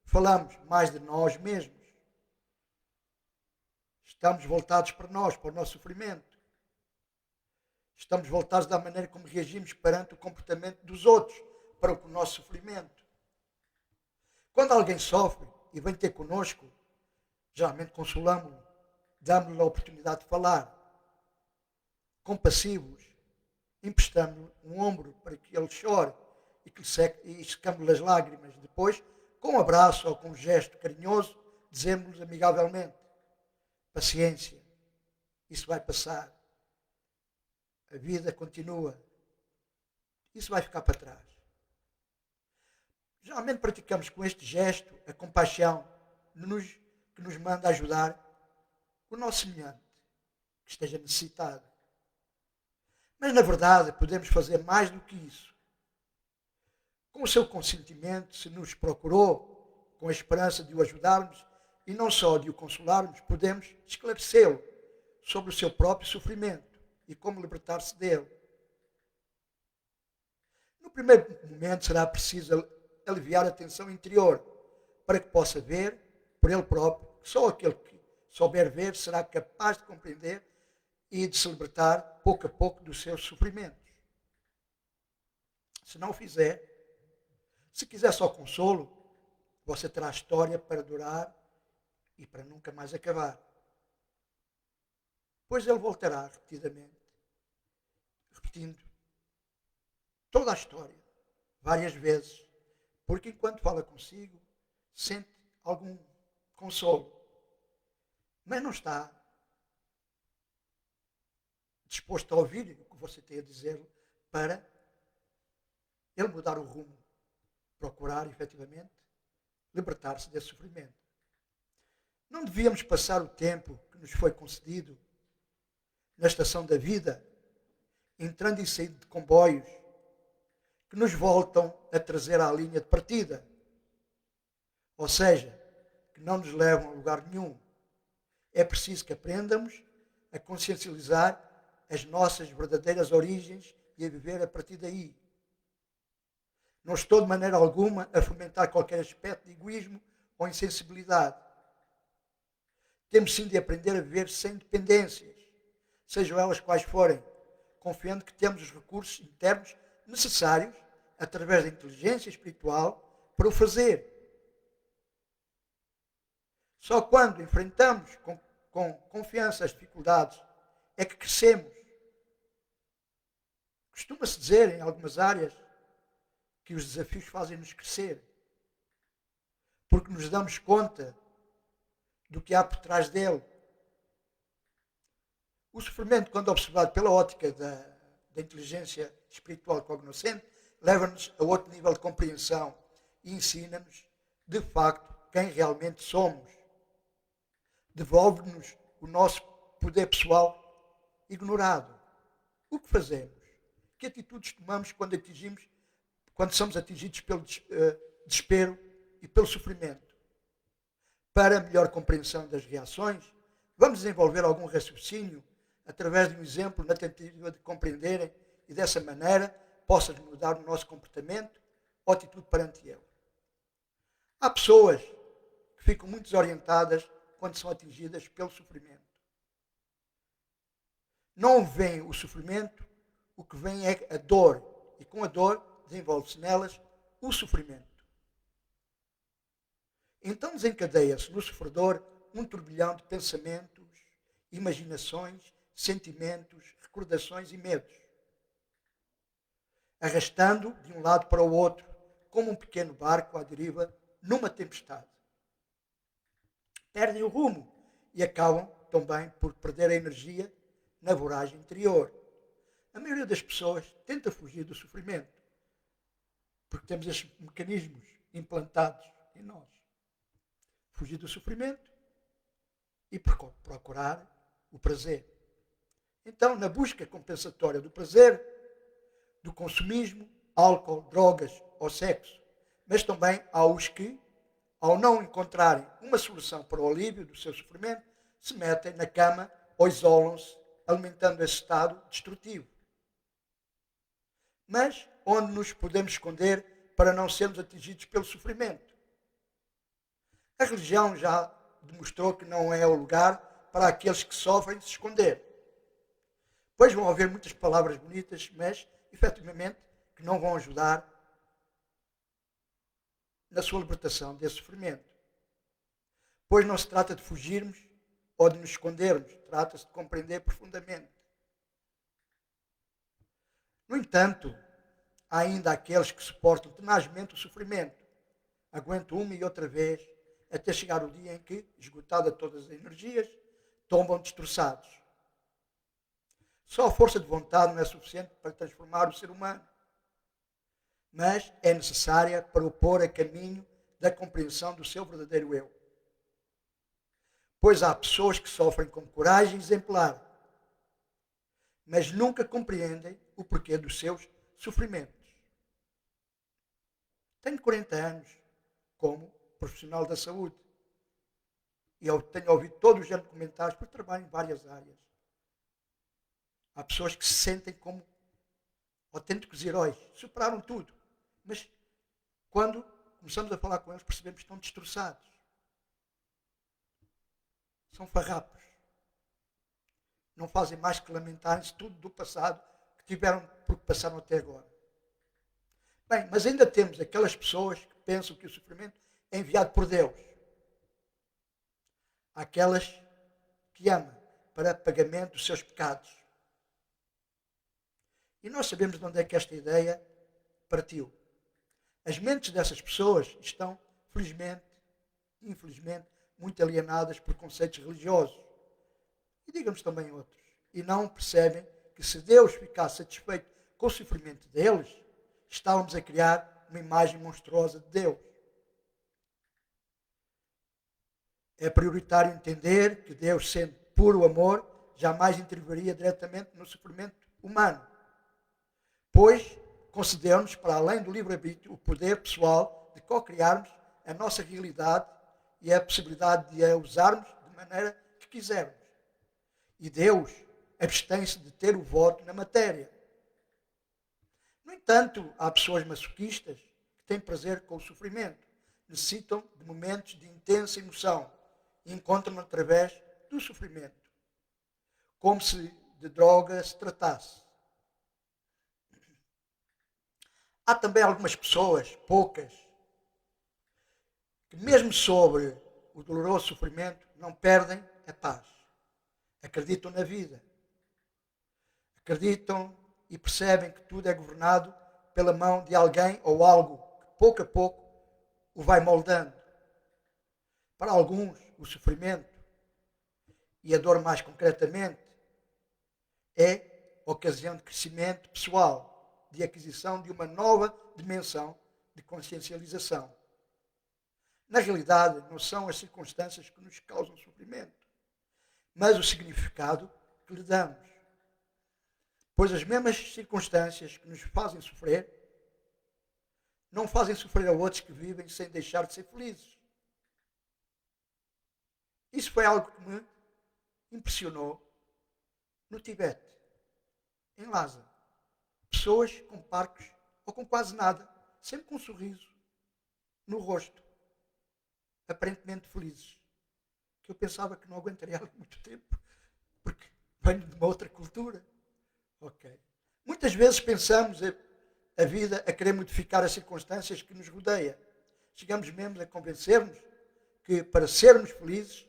falamos mais de nós mesmos. Estamos voltados para nós, para o nosso sofrimento. Estamos voltados da maneira como reagimos perante o comportamento dos outros, para o nosso sofrimento. Quando alguém sofre e vem ter connosco, geralmente consolamos-lo, damos-lhe a oportunidade de falar. Compassivos, emprestamos-lhe um ombro para que ele chore e secamos-lhe as lágrimas. Depois, com um abraço ou com um gesto carinhoso, dizemos-lhe amigavelmente: paciência, isso vai passar. A vida continua. Isso vai ficar para trás. Geralmente praticamos com este gesto a compaixão que nos manda ajudar o nosso semelhante que esteja necessitado. Mas, na verdade, podemos fazer mais do que isso. Com o seu consentimento, se nos procurou, com a esperança de o ajudarmos e não só de o consolarmos, podemos esclarecê-lo sobre o seu próprio sofrimento e como libertar-se dele. No primeiro momento, será preciso aliviar a tensão interior para que possa ver por ele próprio. Só aquele que souber ver será capaz de compreender e de se libertar pouco a pouco dos seus sofrimentos. Se não o fizer, se quiser só consolo, você terá história para durar e para nunca mais acabar. Pois ele voltará repetidamente, repetindo toda a história, várias vezes, porque enquanto fala consigo, sente algum consolo, mas não está disposto a ouvir o que você tem a dizer para ele mudar o rumo, procurar efetivamente libertar-se desse sofrimento. Não devíamos passar o tempo que nos foi concedido na estação da vida, entrando e saindo de comboios que nos voltam a trazer à linha de partida, ou seja, que não nos levam a lugar nenhum. É preciso que aprendamos a consciencializar as nossas verdadeiras origens e a viver a partir daí. Não estou de maneira alguma a fomentar qualquer aspecto de egoísmo ou insensibilidade. Temos sim de aprender a viver sem dependências, sejam elas quais forem, confiando que temos os recursos internos necessários, através da inteligência espiritual, para o fazer. Só quando enfrentamos com confiança as dificuldades é que crescemos. Costuma-se dizer em algumas áreas que os desafios fazem-nos crescer, porque nos damos conta do que há por trás dele. O sofrimento, quando observado pela ótica da inteligência espiritual cognoscente, leva-nos a outro nível de compreensão e ensina-nos, de facto, quem realmente somos. devolve-nos o nosso poder pessoal ignorado. O que fazemos? Que atitudes tomamos quando somos atingidos pelo desespero e pelo sofrimento? Para melhor compreensão das reações, vamos desenvolver algum raciocínio através de um exemplo na tentativa de compreenderem e dessa maneira possa mudar o nosso comportamento ou atitude perante ele. Há pessoas que ficam muito desorientadas quando são atingidas pelo sofrimento. Não veem o sofrimento, o que vem é a dor, e com a dor desenvolve-se nelas o sofrimento. Então desencadeia-se no sofredor um turbilhão de pensamentos, imaginações, sentimentos, recordações e medos, arrastando de um lado para o outro, como um pequeno barco à deriva numa tempestade. Perdem o rumo e acabam também por perder a energia na voragem interior. A maioria das pessoas tenta fugir do sofrimento, porque temos estes mecanismos implantados em nós. Fugir do sofrimento e procurar o prazer. Então, na busca compensatória do prazer, do consumismo, álcool, drogas ou sexo, mas também há os que, ao não encontrarem uma solução para o alívio do seu sofrimento, se metem na cama ou isolam-se, alimentando esse estado destrutivo. Mas onde nos podemos esconder para não sermos atingidos pelo sofrimento? A religião já demonstrou que não é o lugar para aqueles que sofrem se esconder. Pois vão haver muitas palavras bonitas, mas, efetivamente, que não vão ajudar na sua libertação desse sofrimento. Pois não se trata de fugirmos ou de nos escondermos, trata-se de compreender profundamente. No entanto, há ainda aqueles que suportam tenazmente o sofrimento, aguentam uma e outra vez, até chegar o dia em que, esgotada todas as energias, tombam destroçados. Só a força de vontade não é suficiente para transformar o ser humano, mas é necessária para o pôr a caminho da compreensão do seu verdadeiro eu. Pois há pessoas que sofrem com coragem exemplar, mas nunca compreendem o porquê dos seus sofrimentos. Tenho 40 anos como profissional da saúde e eu tenho ouvido todo o género de comentários, porque trabalho em várias áreas. Há pessoas que se sentem como autênticos heróis, superaram tudo, mas quando começamos a falar com eles percebemos que estão destroçados. São farrapos. Não fazem mais que lamentarem-se tudo do passado que tiveram porque passaram até agora. Bem, mas ainda temos aquelas pessoas que pensam que o sofrimento é enviado por Deus. Aquelas que ama para pagamento dos seus pecados. E nós sabemos de onde é que esta ideia partiu. As mentes dessas pessoas estão, felizmente, infelizmente, muito alienadas por conceitos religiosos. E digamos também outros. E não percebem que se Deus ficasse satisfeito com o sofrimento deles, estávamos a criar uma imagem monstruosa de Deus. É prioritário entender que Deus, sendo puro amor, jamais interviria diretamente no sofrimento humano. Pois concedeu-nos, para além do livre-arbítrio, o poder pessoal de co-criarmos a nossa realidade e a possibilidade de a usarmos de maneira que quisermos. E Deus abstém-se de ter o voto na matéria. No entanto, há pessoas masoquistas que têm prazer com o sofrimento, necessitam de momentos de intensa emoção e encontram através do sofrimento, como se de droga se tratasse. Há também algumas pessoas, poucas, que mesmo sobre o doloroso sofrimento não perdem a paz. Acreditam na vida. Acreditam e percebem que tudo é governado pela mão de alguém ou algo que pouco a pouco o vai moldando. Para alguns, o sofrimento, e a dor mais concretamente, é ocasião de crescimento pessoal, de aquisição de uma nova dimensão de consciencialização. Na realidade, não são as circunstâncias que nos causam sofrimento, mas o significado que lhe damos. Pois as mesmas circunstâncias que nos fazem sofrer, não fazem sofrer a outros que vivem sem deixar de ser felizes. Isso foi algo que me impressionou no Tibete, em Lhasa. Pessoas com parcos ou com quase nada, sempre com um sorriso no rosto, aparentemente felizes. Que eu pensava que não aguentaria ali muito tempo, porque venho de uma outra cultura. Ok. Muitas vezes pensamos a vida a querer modificar as circunstâncias que nos rodeia. Chegamos mesmo a convencer-nos que para sermos felizes,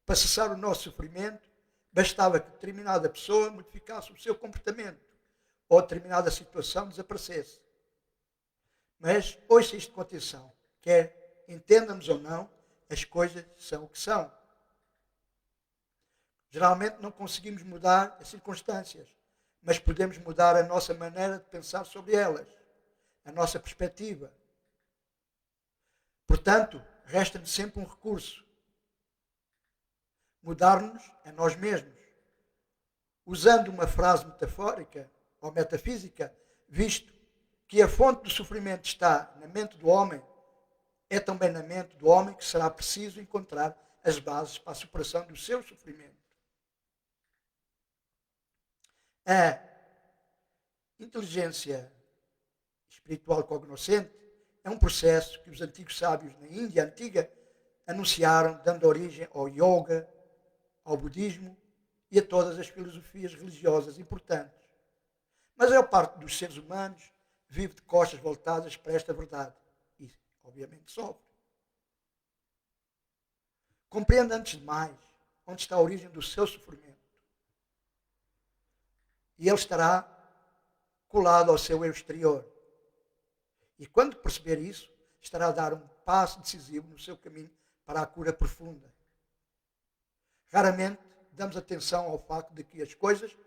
para cessar o nosso sofrimento, bastava que determinada pessoa modificasse o seu comportamento ou determinada situação desaparecesse. Mas ouça isto com atenção. Quer entendamos ou não, as coisas são o que são. Geralmente não conseguimos mudar as circunstâncias, mas podemos mudar a nossa maneira de pensar sobre elas, a nossa perspectiva. Portanto, resta-nos sempre um recurso. Mudar-nos a nós mesmos. Usando uma frase metafórica ou metafísica, visto que a fonte do sofrimento está na mente do homem, é também na mente do homem que será preciso encontrar as bases para a superação do seu sofrimento. A inteligência espiritual cognoscente é um processo que os antigos sábios na Índia antiga anunciaram, dando origem ao yoga, ao budismo e a todas as filosofias religiosas importantes. Mas a maior parte dos seres humanos vive de costas voltadas para esta verdade e, obviamente, sofre. Compreenda antes de mais onde está a origem do seu sofrimento. E ele estará colado ao seu eu exterior. E quando perceber isso, estará a dar um passo decisivo no seu caminho para a cura profunda. Raramente damos atenção ao facto de que as coisas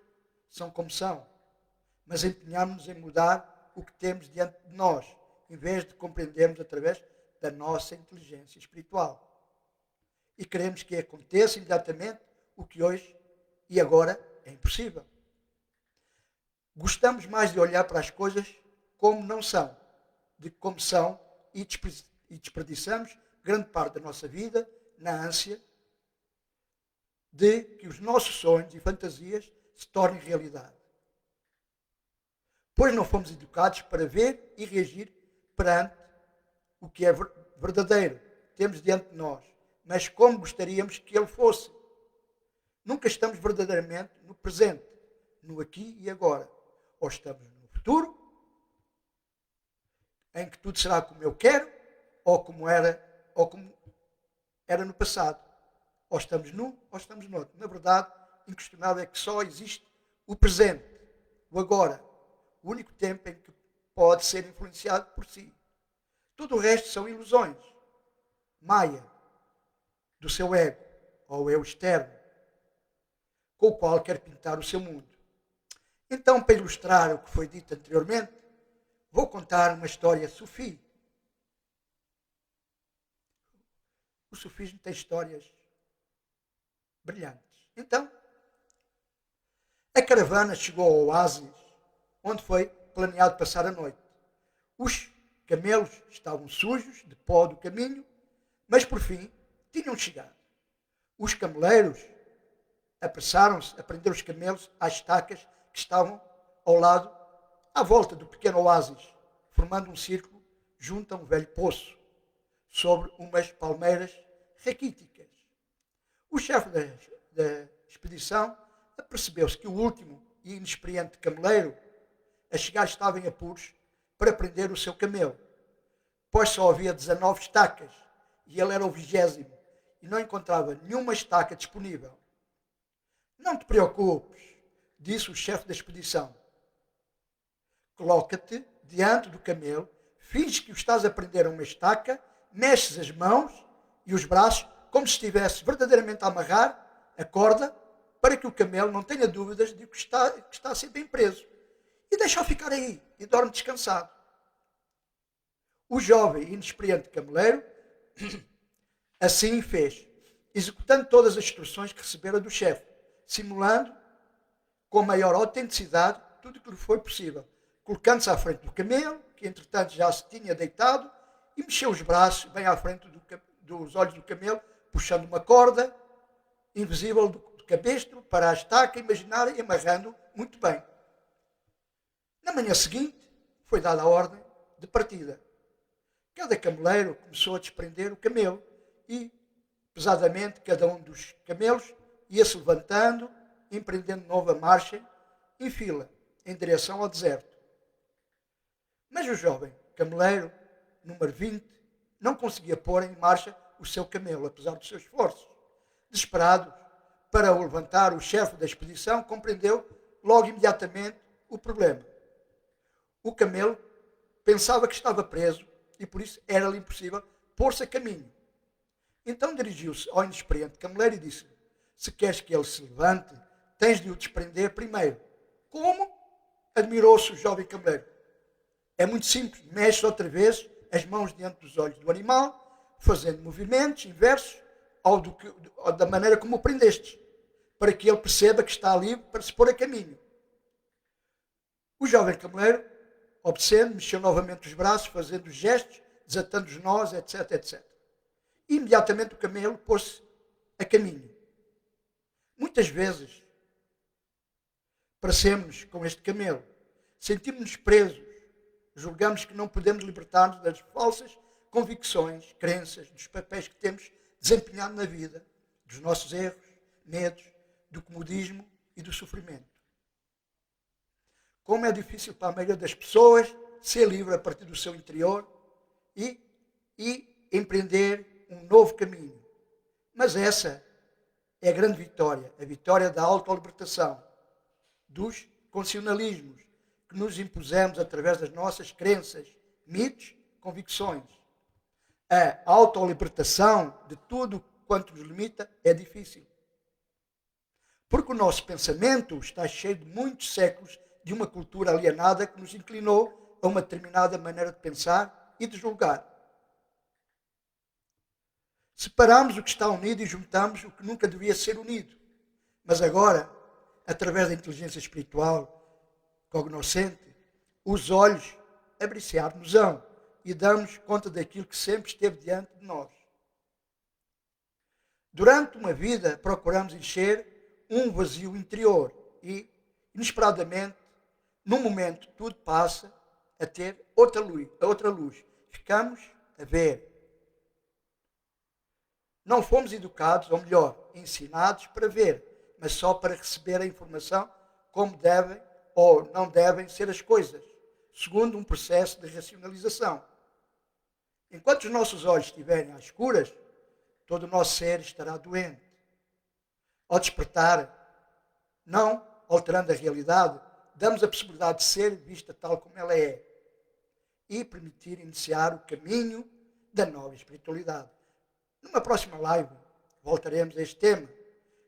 são como são, mas empenhamos-nos em mudar o que temos diante de nós, em vez de compreendermos através da nossa inteligência espiritual. E queremos que aconteça imediatamente o que hoje e agora é impossível. Gostamos mais de olhar para as coisas como não são, de como são, e desperdiçamos grande parte da nossa vida na ânsia de que os nossos sonhos e fantasias se tornem realidade. Pois não fomos educados para ver e reagir perante o que é verdadeiro, temos diante de nós, mas como gostaríamos que ele fosse. Nunca estamos verdadeiramente no presente, no aqui e agora. Ou estamos no futuro, em que tudo será como eu quero, ou como era no passado. Ou estamos num, ou estamos no outro. Na verdade, inquestionável é que só existe o presente, o agora, o único tempo em que pode ser influenciado por si. Tudo o resto são ilusões, maia, do seu ego, ou eu externo, com o qual quer pintar o seu mundo. Então, para ilustrar o que foi dito anteriormente, vou contar uma história sufi. O sufismo tem histórias brilhantes. Então, a caravana chegou ao oásis, onde foi planeado passar a noite. Os camelos estavam sujos de pó do caminho, mas por fim tinham chegado. Os cameleiros apressaram-se a prender os camelos às estacas que estavam ao lado, à volta do pequeno oásis, formando um círculo junto a um velho poço, sobre umas palmeiras raquíticas. O chefe da expedição apercebeu-se que o último e inexperiente cameleiro a chegar estava em apuros para prender o seu camelo, pois só havia 19 estacas e ele era o 20º e não encontrava nenhuma estaca disponível. Não te preocupes, disse o chefe da expedição. Coloca-te diante do camelo, finge que o estás a prender a uma estaca, mexes as mãos e os braços como se estivesse verdadeiramente a amarrar a corda para que o camelo não tenha dúvidas de que está a ser bem preso. E deixa-o ficar aí e dorme descansado. O jovem e inexperiente cameleiro assim fez. executando todas as instruções que recebera do chefe, simulando com maior autenticidade tudo o que lhe foi possível, colocando-se à frente do camelo, que entretanto já se tinha deitado, e mexeu os braços bem à frente dos olhos do camelo, puxando uma corda invisível do cabestro para a estaca imaginária e amarrando muito bem. Na manhã seguinte, foi dada a ordem de partida. Cada cameleiro começou a desprender o camelo e, pesadamente, cada um dos camelos ia-se levantando, empreendendo nova marcha em fila, em direção ao deserto. Mas o jovem cameleiro, número 20, não conseguia pôr em marcha o seu camelo, apesar dos seus esforços. Desesperado para o levantar, o chefe da expedição compreendeu logo imediatamente o problema. O camelo pensava que estava preso e por isso era-lhe impossível pôr-se a caminho. Então dirigiu-se ao inexperiente cameleiro e disse: se queres que ele se levante, tens de o desprender primeiro. Como? Admirou-se o jovem cameleiro. É muito simples. Mexe outra vez as mãos diante dos olhos do animal, fazendo movimentos inversos da maneira como o prendeste, para que ele perceba que está livre para se pôr a caminho. O jovem cameleiro, obedecendo, mexeu novamente os braços, fazendo gestos, desatando os nós, etc, etc. E imediatamente o camelo pôs-se a caminho. Muitas vezes parecemos com este camelo, sentimos-nos presos, julgamos que não podemos libertar-nos das falsas convicções, crenças, dos papéis que temos desempenhado na vida, dos nossos erros, medos, do comodismo e do sofrimento. Como é difícil para a maioria das pessoas ser livre a partir do seu interior e empreender um novo caminho. Mas essa é a grande vitória, a vitória da autolibertação, dos condicionalismos que nos impusemos através das nossas crenças, mitos, convicções. A autolibertação de tudo quanto nos limita é difícil. Porque o nosso pensamento está cheio de muitos séculos de uma cultura alienada que nos inclinou a uma determinada maneira de pensar e de julgar. Separamos o que está unido e juntamos o que nunca devia ser unido. Mas agora, através da inteligência espiritual, cognoscente, os olhos abrem-se à harmonisão e damos conta daquilo que sempre esteve diante de nós. Durante uma vida, procuramos encher um vazio interior e, inesperadamente, num momento, tudo passa a ter outra luz. Ficamos a ver. Não fomos educados, ou melhor, ensinados para ver, mas só para receber a informação como devem ou não devem ser as coisas, segundo um processo de racionalização. Enquanto os nossos olhos estiverem às escuras, todo o nosso ser estará doente. Ao despertar, não alterando a realidade, damos a possibilidade de ser vista tal como ela é e permitir iniciar o caminho da nova espiritualidade. Numa próxima live, voltaremos a este tema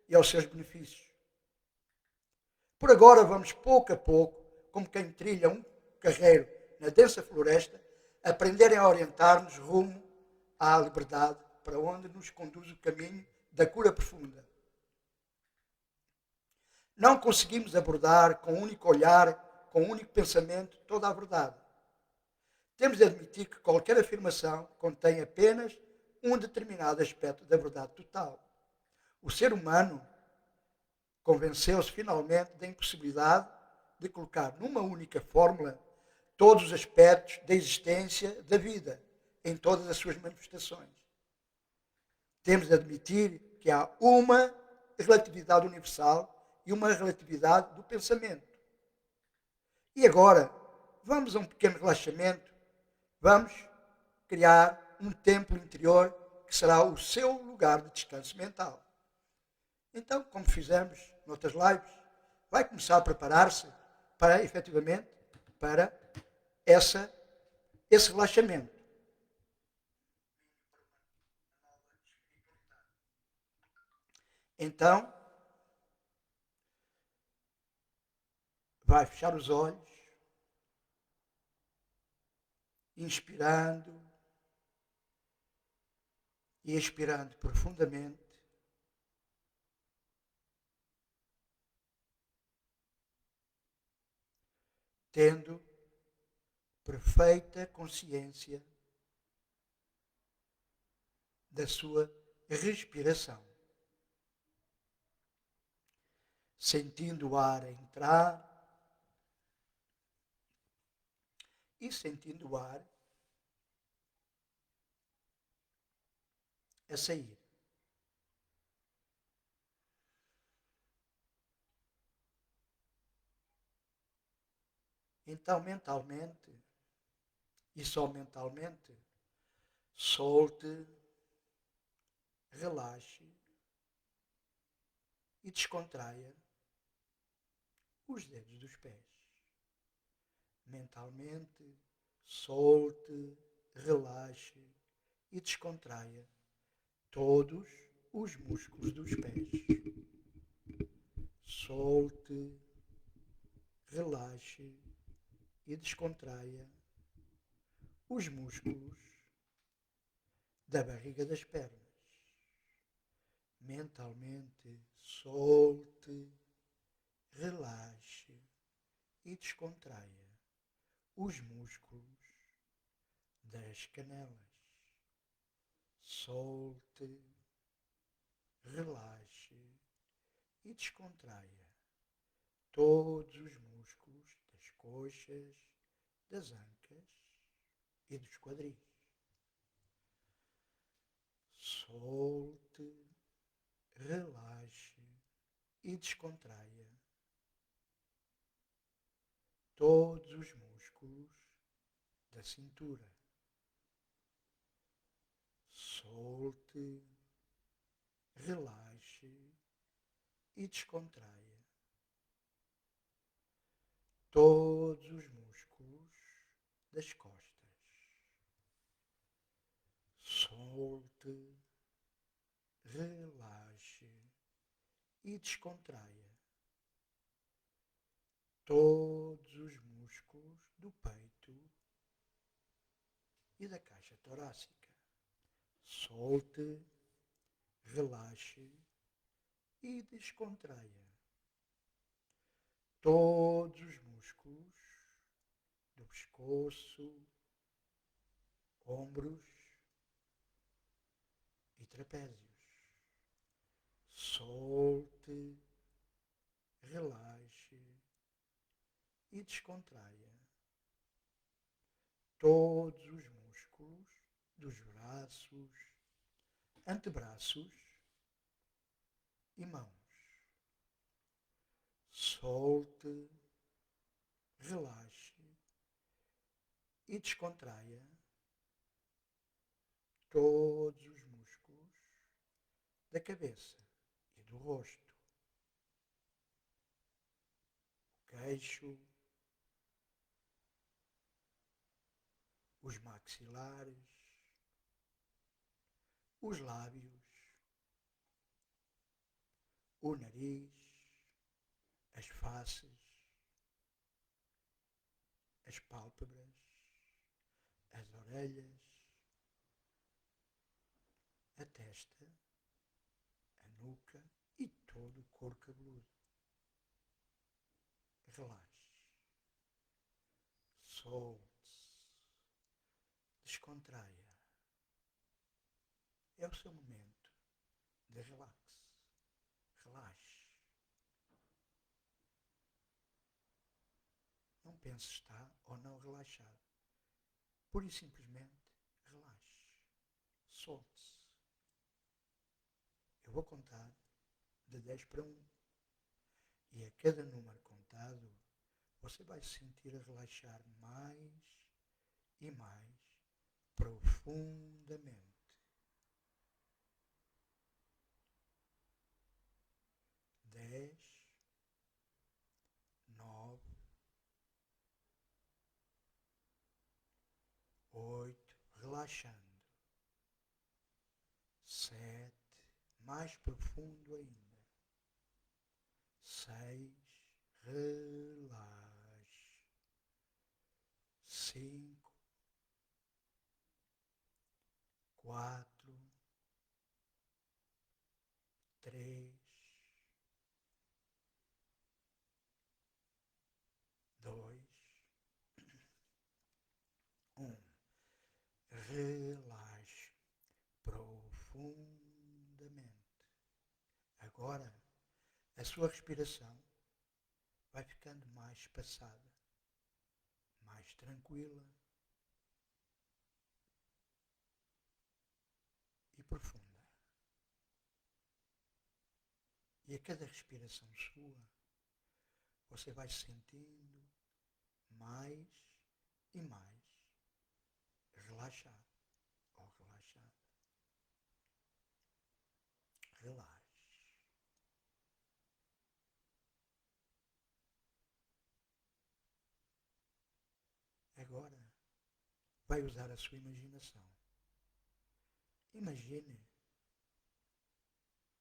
e aos seus benefícios. Por agora, vamos pouco a pouco, como quem trilha um carreiro na densa floresta, aprenderem a orientar-nos rumo à liberdade, para onde nos conduz o caminho da cura profunda. Não conseguimos abordar com um único olhar, com um único pensamento, toda a verdade. Temos de admitir que qualquer afirmação contém apenas um determinado aspecto da verdade total. O ser humano convenceu-se finalmente da impossibilidade de colocar numa única fórmula todos os aspectos da existência da vida, em todas as suas manifestações. Temos de admitir que há uma relatividade universal e uma relatividade do pensamento. E agora, vamos a um pequeno relaxamento, vamos criar um templo interior que será o seu lugar de descanso mental. Então, como fizemos noutras lives, vai começar a preparar-se para, efetivamente, para esse relaxamento. Então, vai fechar os olhos, inspirando e expirando profundamente. tendo perfeita consciência da sua respiração, sentindo o ar entrar e sentindo o ar a sair. Então, mentalmente, e só mentalmente, solte, relaxe e descontraia os dedos dos pés. Mentalmente, solte, relaxe e descontraia todos os músculos dos pés. Solte, relaxe e descontraia os músculos da barriga das pernas. Mentalmente, solte, relaxe e descontraia os músculos das canelas. Solte, relaxe e descontraia todos os músculos das coxas, das ancas e dos quadris. Solte, relaxe e descontraia todos os músculos da cintura. Solte, relaxe e descontraia todos os músculos das costas. Solte, relaxe e descontraia todos os músculos do peito e da caixa torácica. Solte, relaxe e descontraia todos os músculos do pescoço, ombros e trapézios. Solte, relaxe e descontraia todos os músculos dos braços, antebraços e mãos. Solte, relaxe e descontraia todos os músculos da cabeça e do rosto, o queixo, os maxilares, os lábios, o nariz, as faces, as pálpebras, as orelhas, a testa, a nuca e todo o couro cabeludo. Relaxe, solte-se, descontraia. É o seu momento de relax. Relaxe. Não pense se está ou não relaxado. Pura e simplesmente relaxe. Solte-se. Eu vou contar de 10 para 1. E a cada número contado, você vai se sentir a relaxar mais e mais profundamente. 10, 9, 8, relaxando. 7, mais profundo ainda. 6, relaxe. 5, 4, 3, 2, Relaxe profundamente. Agora, a sua respiração vai ficando mais espaçada, mais tranquila e profunda. E a cada respiração sua, você vai se sentindo mais e mais relaxado ou relaxada. Relaxe. Agora, vai usar a sua imaginação. Imagine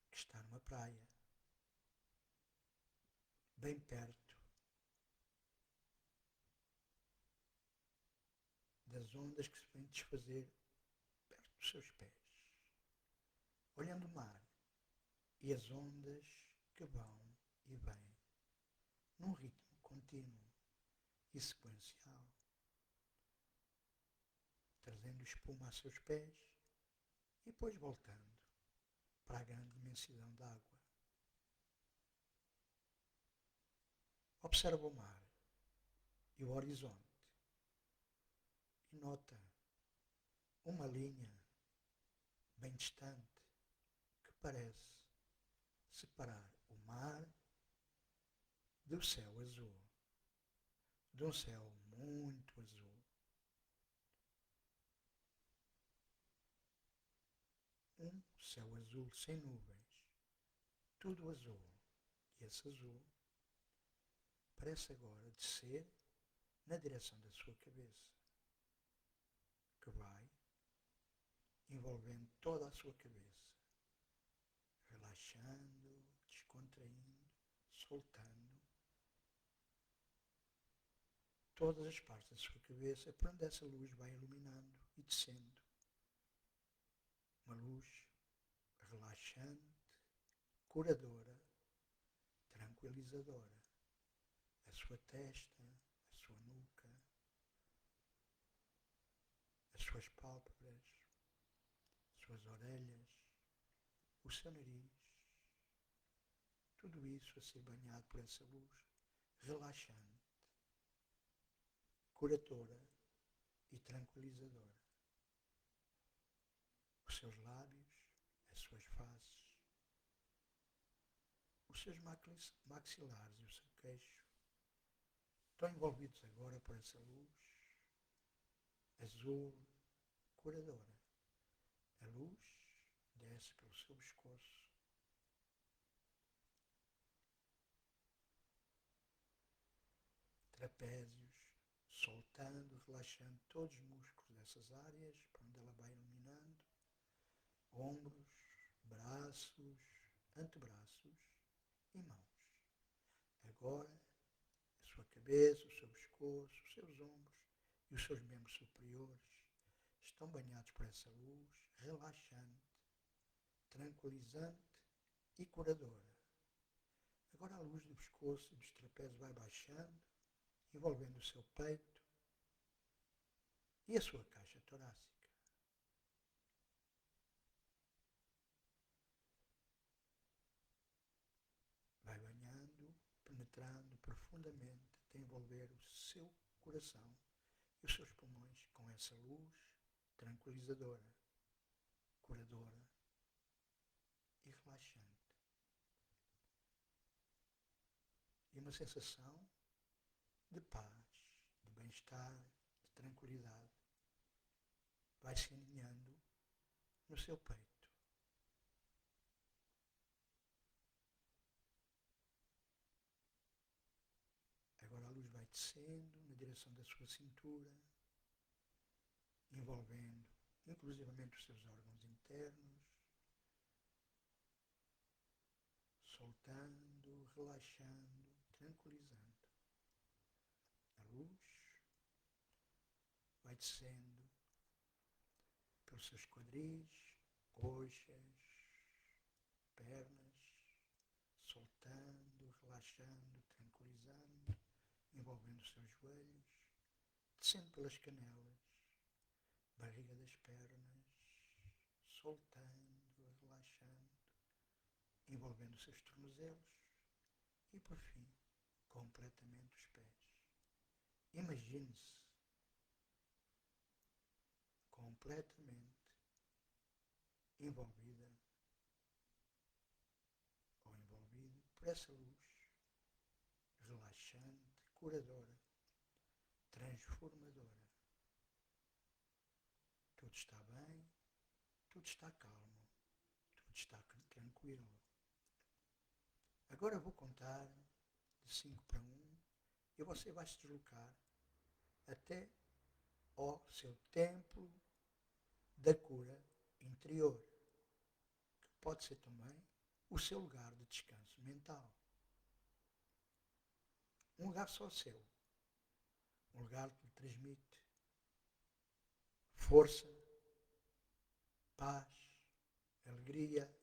que está numa praia, bem perto das ondas que se vêm desfazer perto dos seus pés, olhando o mar e as ondas que vão e vêm num ritmo contínuo e sequencial, trazendo espuma a seus pés e depois voltando para a grande imensidão da água. Observa o mar e o horizonte e nota uma linha bem distante que parece separar o mar do céu azul, de um céu muito azul. Um céu azul sem nuvens, tudo azul. E esse azul parece agora descer na direção da sua cabeça, que vai envolvendo toda a sua cabeça, relaxando, descontraindo, soltando todas as partes da sua cabeça, por onde essa luz vai iluminando e descendo. Uma luz relaxante, curadora, tranquilizadora. A sua testa, a sua nuca, as suas pálpebras, as suas orelhas, o seu nariz. Tudo isso a ser banhado por essa luz relaxante, curadora e tranquilizadora. Os seus lábios, as suas faces, os seus maxilares e o seu queixo estão envolvidos agora por essa luz azul, curadora. A luz desce pelo seu pescoço, trapézios, soltando, relaxando todos os músculos dessas áreas, para onde ela vai iluminando, ombros, braços, antebraços e mãos. Agora, a sua cabeça, o seu pescoço, os seus ombros e os seus membros superiores estão banhados por essa luz relaxante, tranquilizante e curadora. Agora a luz do pescoço e dos trapézios vai baixando, envolvendo o seu peito e a sua caixa torácica. Vai banhando, penetrando profundamente até envolver o seu coração e os seus pulmões com essa luz tranquilizadora, curadora e relaxante. E uma sensação de paz, de bem-estar, de tranquilidade vai se aninhando no seu peito. Agora a luz vai descendo na direção da sua cintura, envolvendo inclusivamente os seus órgãos internos, soltando, relaxando, tranquilizando. A luz vai descendo pelos seus quadris, coxas, pernas, soltando, relaxando, tranquilizando, envolvendo os seus joelhos, descendo pelas canelas, barriga das pernas, soltando, relaxando, envolvendo os seus tornozelos e, por fim, completamente os pés. Imagine-se completamente envolvida ou envolvido por essa luz relaxante, curadora, transformadora. Tudo está bem, tudo está calmo, tudo está tranquilo. Agora vou contar de 5 para 1 e você vai se deslocar até ao seu templo da cura interior, que pode ser também o seu lugar de descanso mental. Um lugar só seu. Um lugar que lhe transmite força, paz, alegria,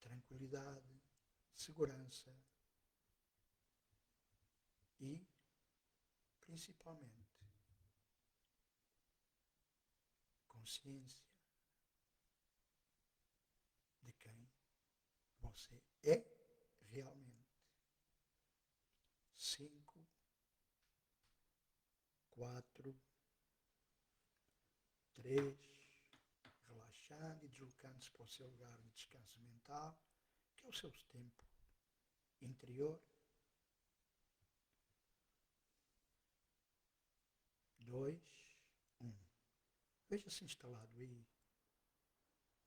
tranquilidade, segurança e, principalmente, consciência de quem você é realmente. 5, 4, 3, relaxando e deslocando-se para o seu lugar de descanso mental, que é o seu tempo interior. 2, 1. Veja-se instalado aí.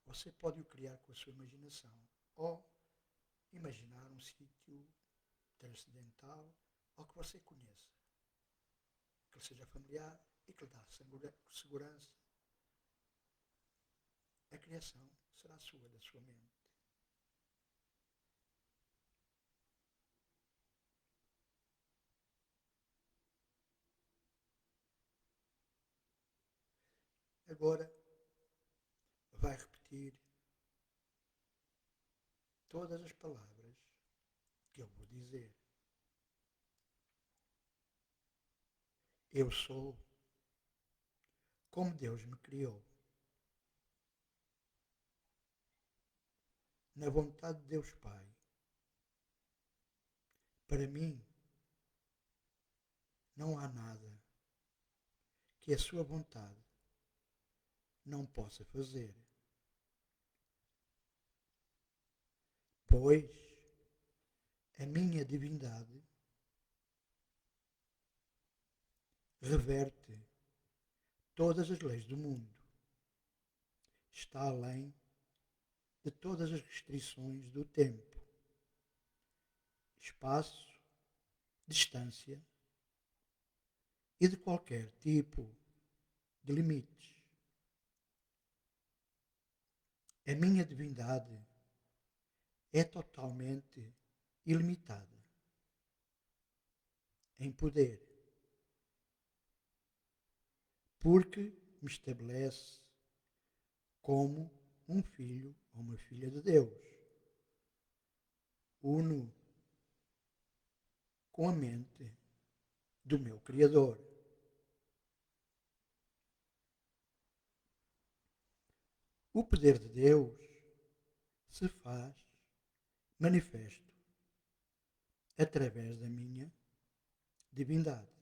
Você pode o criar com a sua imaginação ou imaginar um sítio transcendental ou que você conheça, que lhe seja familiar e que lhe dá segurança. A criação será sua, da sua mente. Agora vai repetir todas as palavras que eu vou dizer. Eu sou como Deus me criou. Na vontade de Deus Pai. Para mim, não há nada que a sua vontade não possa fazer. Pois a minha divindade reverte todas as leis do mundo. Está além de todas as restrições do tempo, espaço, distância e de qualquer tipo de limites. A minha divindade é totalmente ilimitada em poder, porque me estabelece como um filho ou uma filha de Deus, uno com a mente do meu Criador. O poder de Deus se faz manifesto através da minha divindade.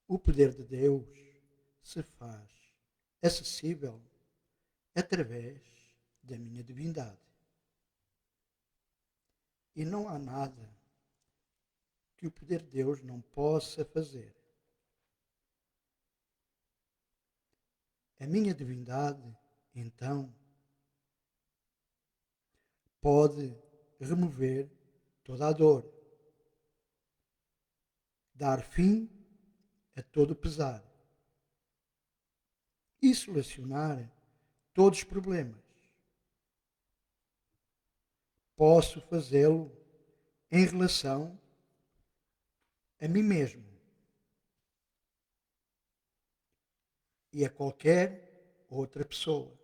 O poder de Deus se faz acessível através da minha divindade. E não há nada que o poder de Deus não possa fazer. A minha divindade, então, pode remover toda a dor, dar fim a todo o pesar e solucionar todos os problemas. Posso fazê-lo em relação a mim mesmo e a qualquer outra pessoa.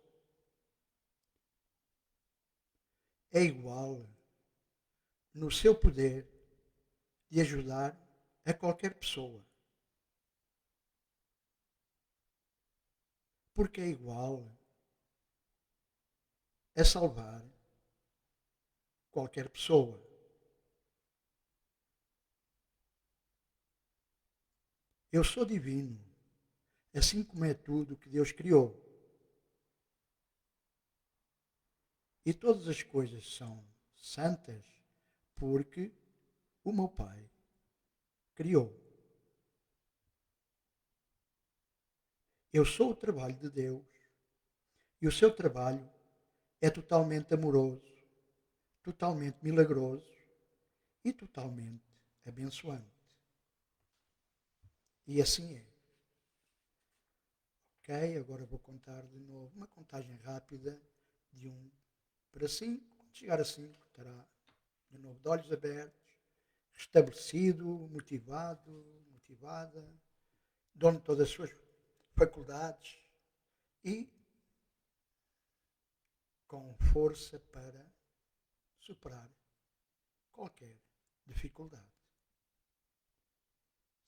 É igual no seu poder de ajudar a qualquer pessoa. porque é igual a salvar qualquer pessoa. Eu sou divino, assim como é tudo que Deus criou. E todas as coisas são santas porque o meu Pai criou. Eu sou o trabalho de Deus e o seu trabalho é totalmente amoroso, totalmente milagroso e totalmente abençoante. E assim é. Ok, agora vou contar de novo uma contagem rápida de 1 para 5. Quando chegar a 5, estará de novo de olhos abertos, restabelecido, motivado, motivada, dono de todas as suas faculdades e com força para superar qualquer dificuldade.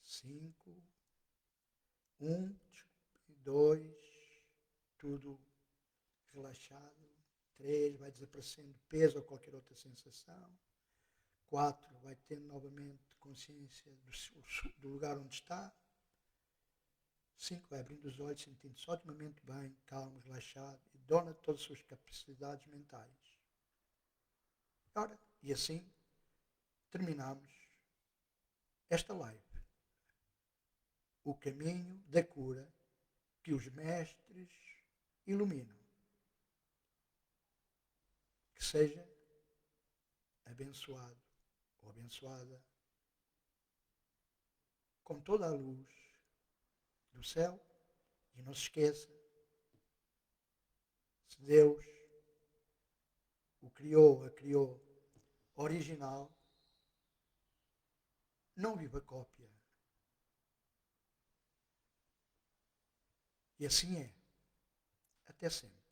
5, 1, 2, tudo relaxado. 3, vai desaparecendo peso ou qualquer outra sensação. 4, vai tendo novamente consciência do lugar onde está. 5, vai abrindo os olhos, sentindo-se otimamente bem, calmo, relaxado e dona de todas as suas capacidades mentais. Ora, e assim terminamos esta live. O caminho da cura que os mestres iluminam. Que seja abençoado ou abençoada com toda a luz do céu. E não se esqueça, se Deus o criou, a criou original, não viva cópia. E assim é. Até sempre.